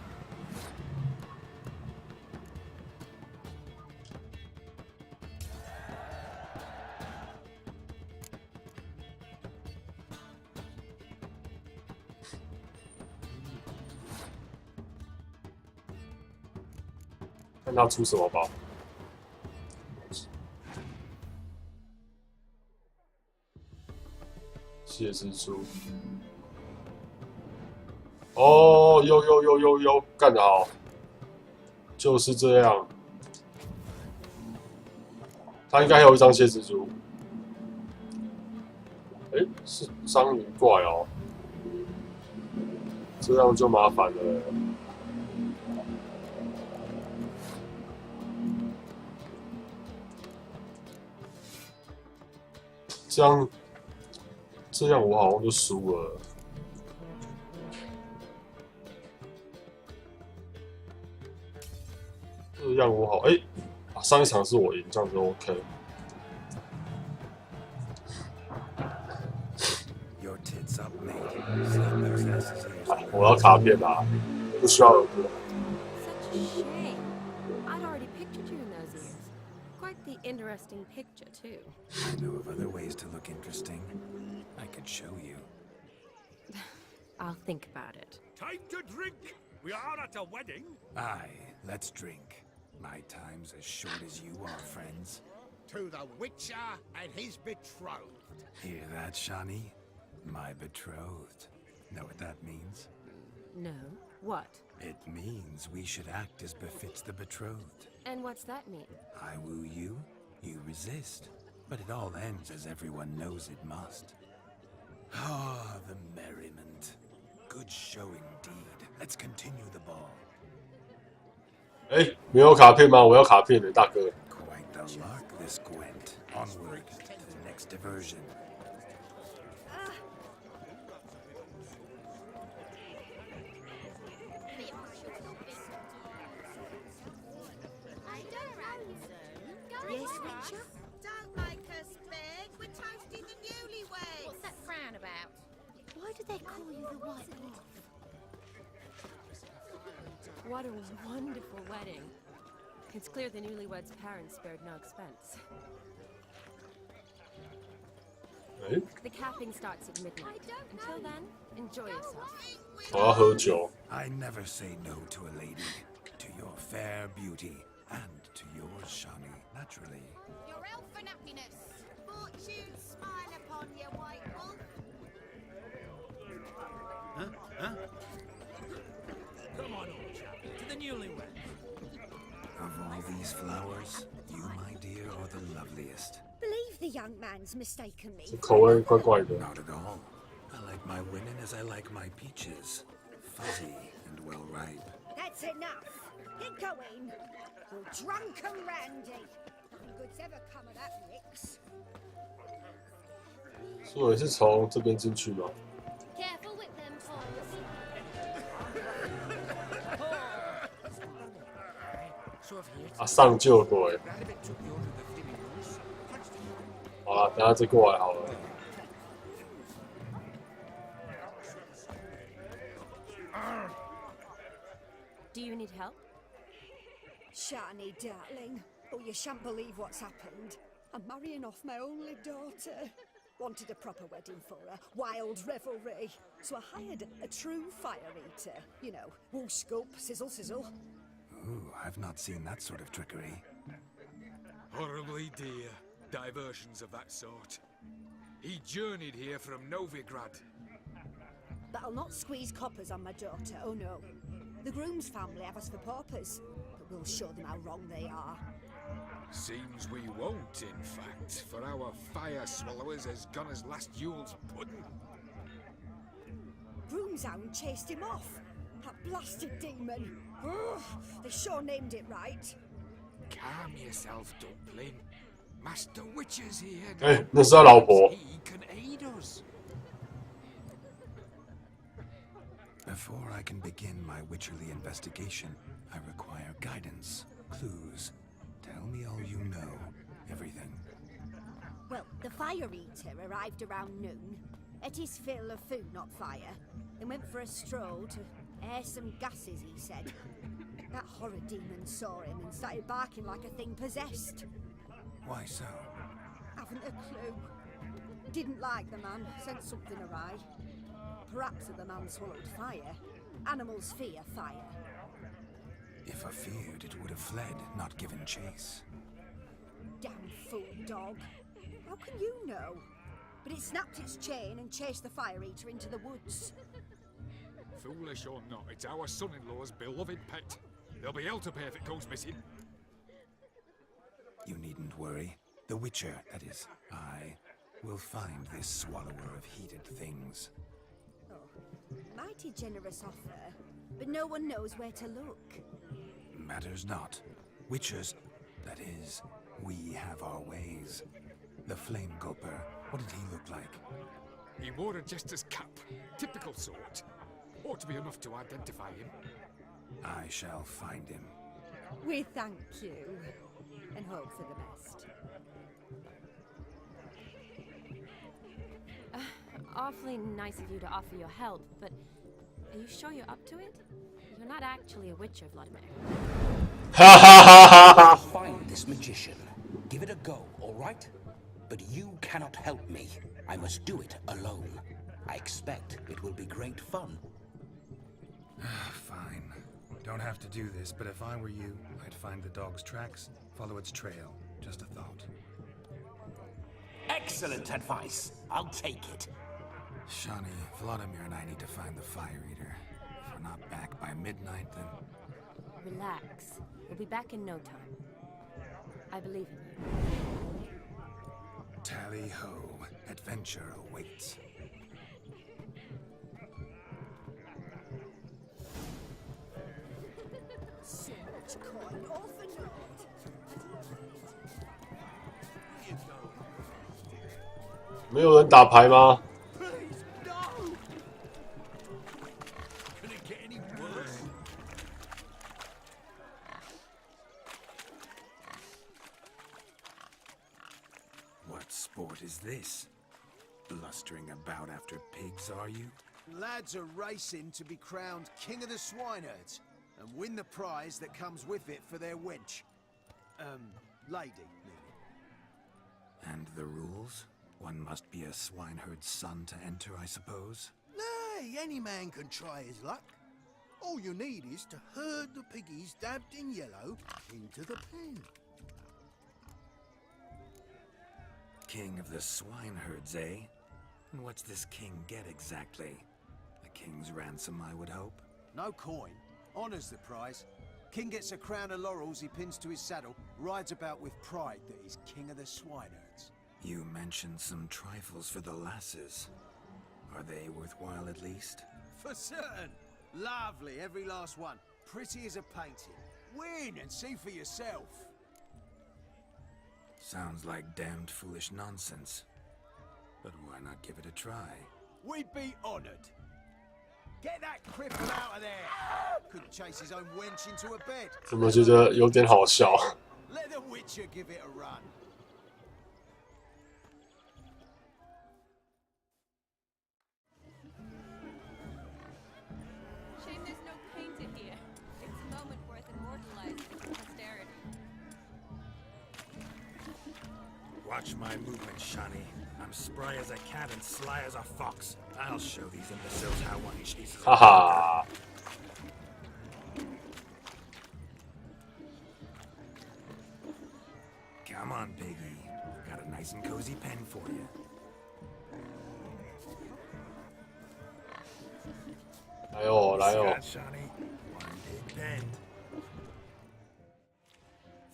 看他出什么吧。血蜘蛛。哦，有，干得好，就是这样。他应该还有一张血蜘蛛。哎，是章鱼怪哦，这样就麻烦了。这样我好像就输了。这样我好上一场是我赢，这样就 OK。我要卡片啦，不需要耳朵。Interesting picture too. I know of other ways to look interesting. I could show you. I'll think about it. Time to drink! We are at a wedding. Aye, let's drink. My time's as short as you are, friends. To the Witcher and his betrothed. Hear that, Shani? My betrothed. Know what that means? No. What? It means we should act as befits the betrothed. And what's that mean? I woo you, you resist. But it all ends as everyone knows it must. Ah, the merriment. Good show indeed. Let's continue the ball. 没有卡片吗？我要卡片的，大哥。 Quite the luck, this Gwent. Onward to the next diversion. Yes, Witcher? Don't make us beg. We're toasting the newlyweds. What's that frown about? Why do they call you the White Dwarf? What a wonderful wedding. It's clear the newlyweds' parents spared no expense. The capping starts at midnight. Until then, enjoy yourself. 我要喝酒。 I never say no to a lady, to your fair beauty, and to yours, Shani, naturally. Your elfin happiness. Fortune smile upon you, white wolf. Huh? Come on, old chap, to the newlyweds. Of all these flowers, you, my dear, are the loveliest. Believe the young man's mistaken me. 口味怪怪的。 Not at all. I like my women as I like my peaches. Fuzzy and well ripe. That's enough. Get going. You're drunk and randy. Nothing good's ever come of that mix. 所以是从这边进去吗？ Careful with them paws. 啊，上救鬼！好了，等下再过来好了。 Do you need help? Shani, darling. Oh, you shan't believe what's happened. I'm marrying off my only daughter. Wanted a proper wedding for her, wild revelry. So I hired a true fire eater. You know, whoosh scoop, sizzle sizzle. Ooh, I've not seen that sort of trickery. Horribly dear diversions of that sort. He journeyed here from Novigrad. But I'll not squeeze coppers on my daughter, oh no. The groom's family have us for paupers, but we'll show them how wrong they are. Seems we won't, in fact, for our fire swallowers has gone as last Yule's pudding. Groom's hound chased him off. That blasted demon. Ugh, they sure named it right. Calm yourself, Dumpling. Master Witcher's here. 哎，那是他老婆。 He can aid us. Before I can begin my witcherly investigation, I require guidance, clues. Tell me all you know, everything. Well, the fire eater arrived around noon, ate his fill of food, not fire, then went for a stroll to air some gases, he said. That horror demon saw him and started barking like a thing possessed. Why so? Haven't a clue. Didn't like the man, sensed something awry. Perhaps the man swallowed fire. Animals fear fire. If I feared, it would have fled, not given chase. Damn fool dog. How can you know? But it snapped its chain and chased the fire eater into the woods. Foolish or not, it's our son-in-law's beloved pet. There'll be hell to pay if it goes missing. You needn't worry. The Witcher, that is, I, will find this swallower of heated things. Oh, mighty generous offer, but no one knows where to look. Matters not. Witchers, that is, we have our ways. The Flame Gulper, what did he look like? He wore a jester's cap. Typical sort. Ought to be enough to identify him. I shall find him. We thank you, and hope for the best. Awfully nice of you to offer your help, but are you sure you're up to it? You're not actually a witcher, Vladimir. Find this magician. Give it a go, all right? But you cannot help me. I must do it alone. I expect it will be great fun. Fine. Don't have to do this, but if I were you, I'd find the dog's tracks, follow its trail. Just a thought. Excellent advice. I'll take it. Shani, Vladimir and I need to find the fire eater. If we're not back by midnight, then... Relax. We'll be back in no time. I believe in you. Tally-ho. Adventure awaits. So much coin, all for naught. 没有人打牌吗？ Can it get any worse? What sport is this? Blustering about after pigs, are you? Lads are racing to be crowned king of the swineherds. and win the prize that comes with it for their wench. Lady, really. And the rules? One must be a swineherd's son to enter, I suppose? Nay, any man can try his luck. All you need is to herd the piggies dabbed in yellow into the pen. King of the swineherds, eh? And what's this king get exactly? A king's ransom, I would hope? No coin. Honours the prize. King gets a crown of laurels he pins to his saddle, rides about with pride that he's king of the swineherds. You mentioned some trifles for the lasses. Are they worthwhile at least? For certain. Lovely, every last one. Pretty as a painting. Win and see for yourself. Sounds like damned foolish nonsense. But why not give it a try? We'd be honoured. Get that cripple out of there! Couldn't chase his own wench into a bed. 怎么觉得有点好笑？ Let the Witcher give it a run. Shame there's no painted here. It's a moment worth immortalizing for posterity. Watch my movement, Shani. I'm spry as a cat and sly as a fox. I'll show these imbeciles how one chases. Haha. Come on, piggy. Got a nice and cozy pen for you. 来哦，来哦！ Shani. One big pen.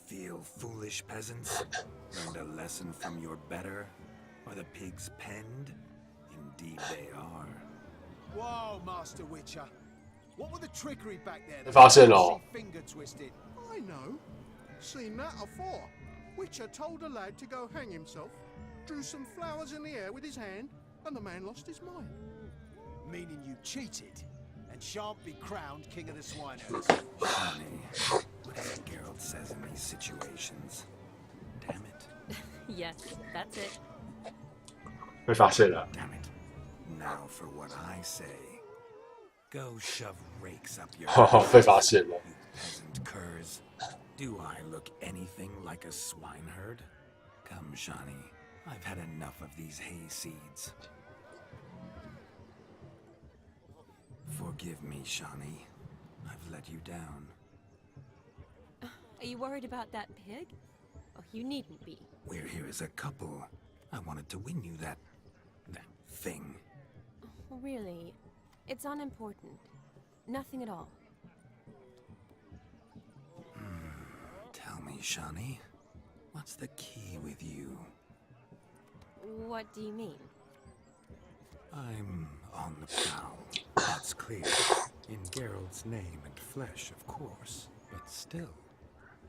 Feel foolish, peasants? Learned a lesson from your better? Are the pigs penned? Indeed they are. Whoa, Master Witcher. What were the trickery back there? 发现了哦。 Finger twisted. I know. Seen that afore. Witcher told the lad to go hang himself, drew some flowers in the air with his hand, and the man lost his mind. Meaning you cheated and shan't be crowned king of the swineherds. Honey, whatever Geralt says in these situations. Damn it. Yes, that's it. 被发现了。 Damn it. Now for what I say. Go shove rakes up your 被发现了。 peasant curs. Do I look anything like a swineherd? Come, Shani. I've had enough of these hay seeds. Forgive me, Shani. I've let you down. Are you worried about that pig? Oh, you needn't be. We're here as a couple. I wanted to win you that thing. Oh, really? It's unimportant. Nothing at all. Tell me, Shani, what's the key with you? What do you mean? I'm on the prowl. That's clear. In Geralt's name and flesh, of course. But still.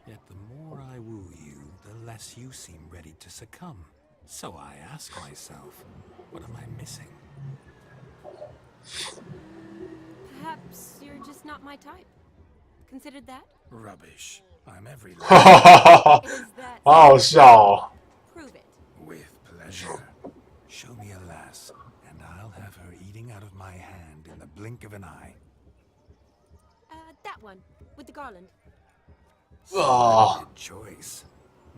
Yet the more I woo you, the less you seem ready to succumb. So I ask myself, what am I missing? Perhaps you're just not my type. Considered that? Rubbish. I'm every Is that 好好笑哦。 Prove it. With pleasure. Show me a lass, and I'll have her eating out of my hand in the blink of an eye. That one, with the garland. Ah. Good choice.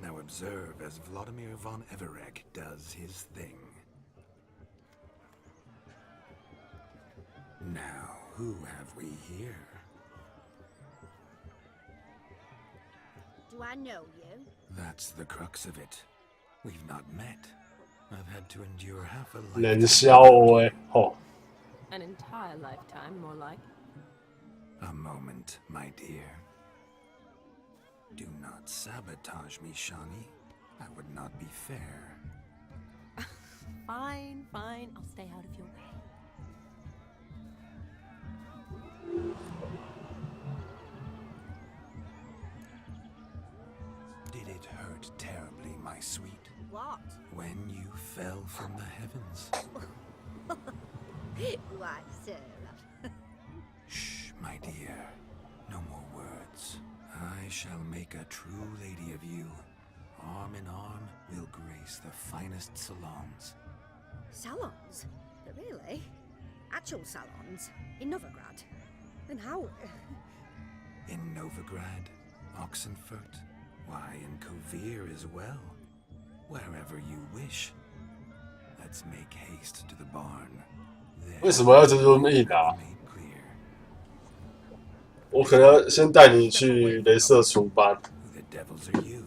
Now observe as Vladimir von Everek does his thing. Now, who have we here? Do I know you? That's the crux of it. We've not met. I've had to endure half a 冷 lifetime. 笑哎，哦， An entire lifetime, more like. A moment, my dear. Do not sabotage me, Shani. That would not be fair. Fine, fine. I'll stay out of your way. Did it hurt terribly, my sweet? What? When you fell from the heavens? Why, Sarah. Shh, my dear. No more words. I shall make a true lady of you. Arm in arm, we'll grace the finest salons. Salons? Really? Actual salons? In Novigrad? Then how... In Novigrad, Oxenfurt, why, in Kovir as well. Wherever you wish. Let's make haste to the barn. 为什么要这么硬啊？我可能要先带你去镭射除斑。 The devils are you?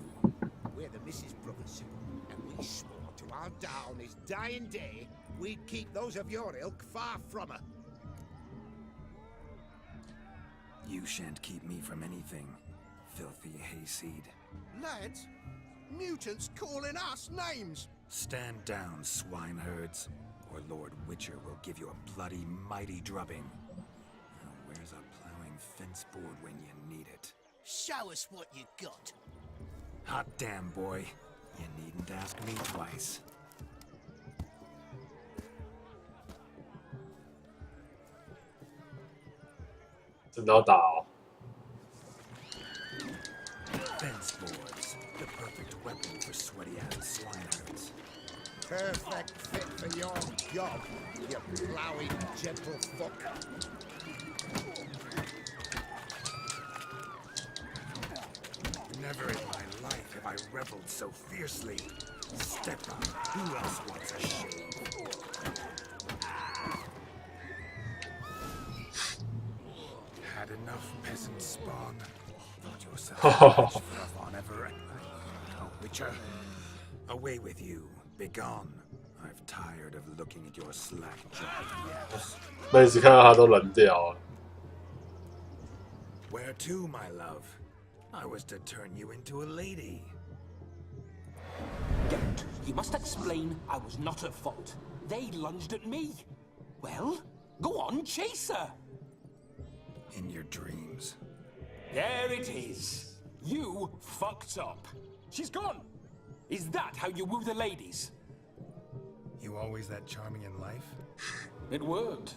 We're the Mrs. Brothers, and we swore to our down his dying day we'd keep those of your ilk far from her. You shan't keep me from anything, filthy hayseed. Lads, mutants calling us names. Stand down, swineherds, or Lord Witcher will give you a bloody mighty drubbing. Now, where's a plowing fence board when you need it? Show us what you got. Hot damn, boy. You needn't ask me twice. 真的要打哦！ Fence boards, the perfect weapon for sweaty-ass swineherds. Perfect fit for your job, you plowing gentle fuck. Never in my life have I reveled so fiercely. Step up. Who else wants a shave? Had enough peasant spawn. Thought yourself on ever. Oh, Witcher, away with you. Begone. I've tired of looking at your slack-jawed yaps. 妹子看到他都冷掉了。 Where to, my love? I was to turn you into a lady. Don't. You must explain I was not at fault. They lunged at me. Well, go on, chase her. In your dreams. There it is. You fucked up. She's gone. Is that how you woo the ladies? You always that charming in life? It worked.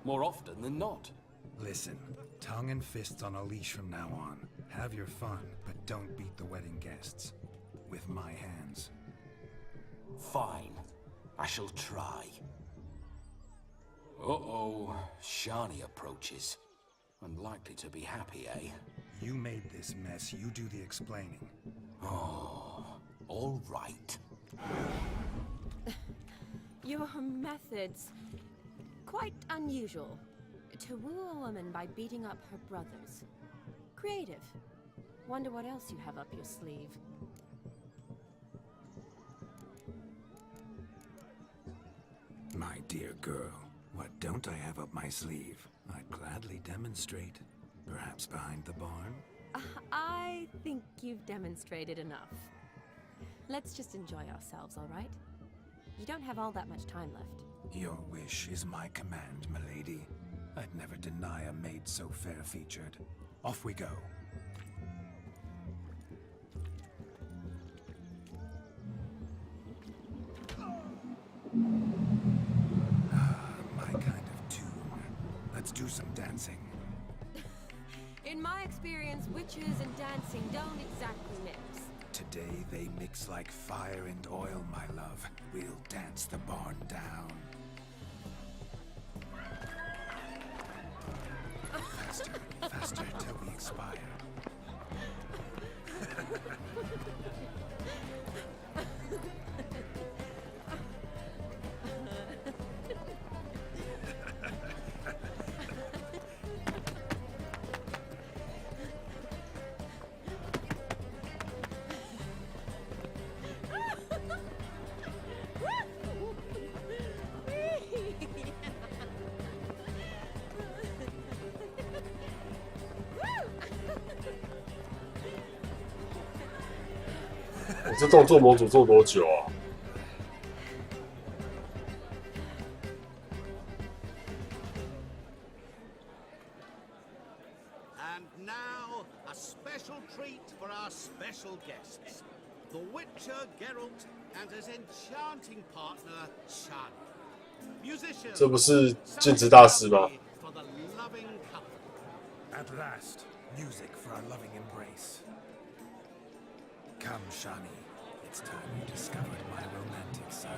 More often than not. Listen, tongue and fists on a leash from now on. Have your fun, but don't beat the wedding guests. With my hands. Fine. I shall try. Uh-oh. Shani approaches. Unlikely to be happy, eh? You made this mess. You do the explaining. Oh, all right. Your methods... quite unusual. To woo a woman by beating up her brothers. Creative. Wonder what else you have up your sleeve. My dear girl, what don't I have up my sleeve? I'd gladly demonstrate. Perhaps behind the barn? I think you've demonstrated enough. Let's just enjoy ourselves, all right? You don't have all that much time left. Your wish is my command, milady. I'd never deny a maid so fair-featured. Off we go. My kind of tune. Let's do some dancing. In my experience, witches and dancing don't exactly mix. Today they mix like fire and oil, my love. We'll dance the barn down. Faster, faster till we expire.我这动作模组做多久啊？ And now, a special treat for our special guests. The Witcher Geralt and his enchanting partner, Shani. Musicians, 这不是镜子大师吗？ for the loving couple. At last, music for our loving embrace. Come, Shani. It's time you discovered my romantic side.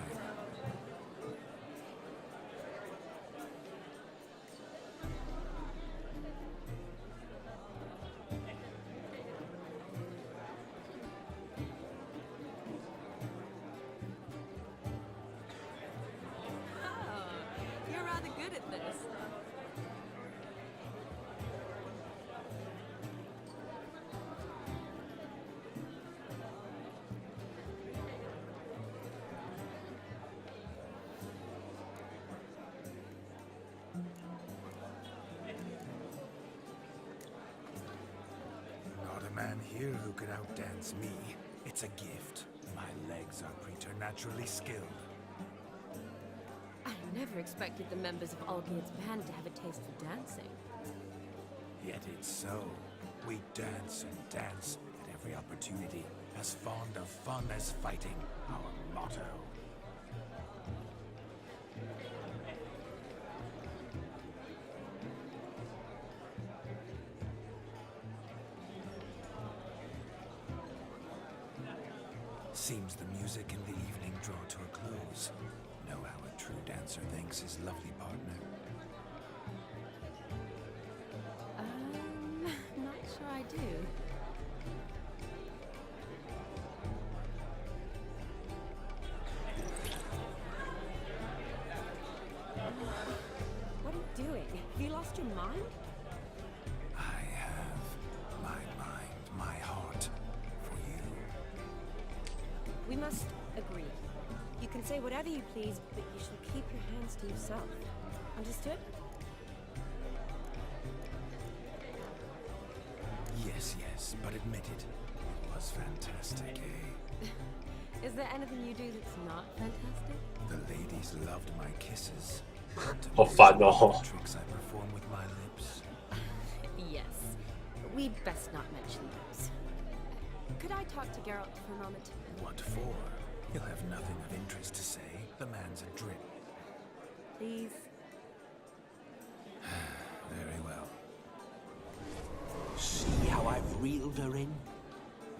hear who could outdance me. It's a gift. My legs are preternaturally skilled. I never expected the members of Olgierd's band to have a taste for dancing. Yet it's so. We dance and dance at every opportunity, as fond of fun as fighting, our motto. Seems the music and the evening draw to a close. Know how a true dancer thanks his lovely partner. Not sure I do. What are you doing? Have you lost your mind? I have my mind, my heart for you. We must agree. You can say whatever you please, but you shall keep your hands to yourself. Understood? Yes, but admit it. It was fantastic, eh? Is there anything you do that's not fantastic? The ladies loved my kisses. 好烦哦。 Tricks I perform with my lips. Yes. We'd best not mention those. Could I talk to Geralt for a moment? What for? He'll have nothing of interest to say. The man's a drip. Please. Very well. See how I've reeled her in?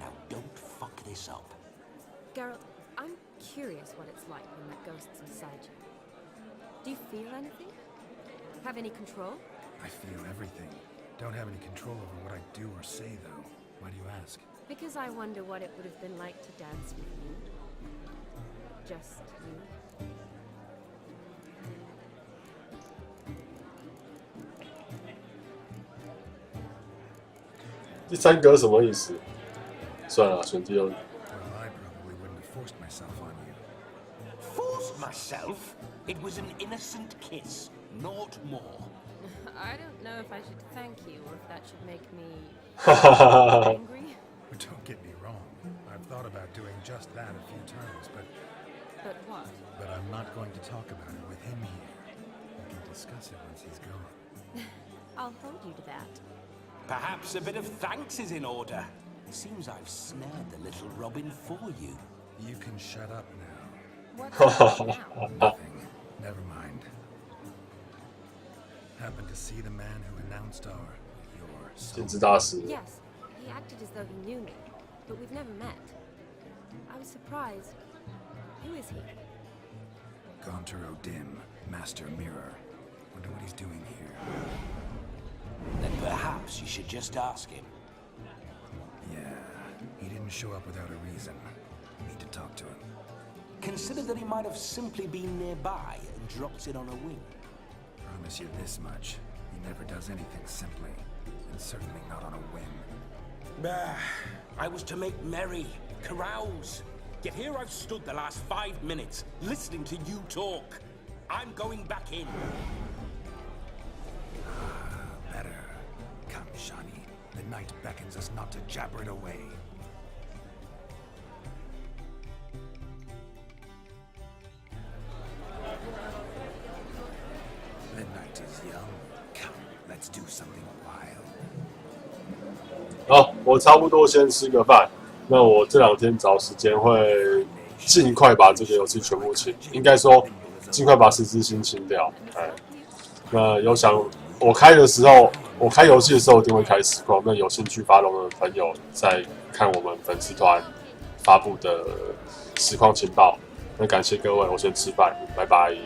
Now don't fuck this up. Geralt, I'm curious what it's like when that ghost's inside you. Do you feel anything? Have any control? I feel everything. Don't have any control over what I do or say, though. Why do you ask? Because I wonder what it would have been like to dance with you. Just you.第三格什么意思？算了，选第二个。 Well, I probably wouldn't have forced myself on you. Forced myself? It was an innocent kiss, naught more. I don't know if I should thank you or if that should make me angry. Don't get me wrong. I've thought about doing just that a few times, but... But what? But I'm not going to talk about it with him here. We can discuss it once he's gone. I'll hold you to that. Perhaps a bit of thanks is in order. Seems I've snared the little Robin for you. You can shut up now. What's now? Nothing. Never mind. Happened to see the man who announced your 禁止大师。 Yes, he acted as though he knew me, but we've never met. I was surprised. Who is he? Gaunter O'Dim, Master Mirror. Wonder what he's doing here. Then perhaps you should just ask him. Yeah, he didn't show up without a reason. Need to talk to him. Consider that he might have simply been nearby and dropped in on a whim. Promise you this much. He never does anything simply. And certainly not on a whim. Bah, I was to make merry, carouse. Yet here I've stood the last 5 minutes, listening to you talk. I'm going back in. Better. Come, Shani. The night beckons us not to jabber it away. The night is young. Come, let's do something wild. 好，我差不多先吃个饭。那我这2天找时间会尽快把这个游戏全部清，应该说尽快把十字星清掉。哎，那有想我开的时候，我开游戏的时候一定会开实况。那有兴趣发龙的朋友在看我们粉丝团发布的实况情报。那感谢各位，我先吃饭，拜拜。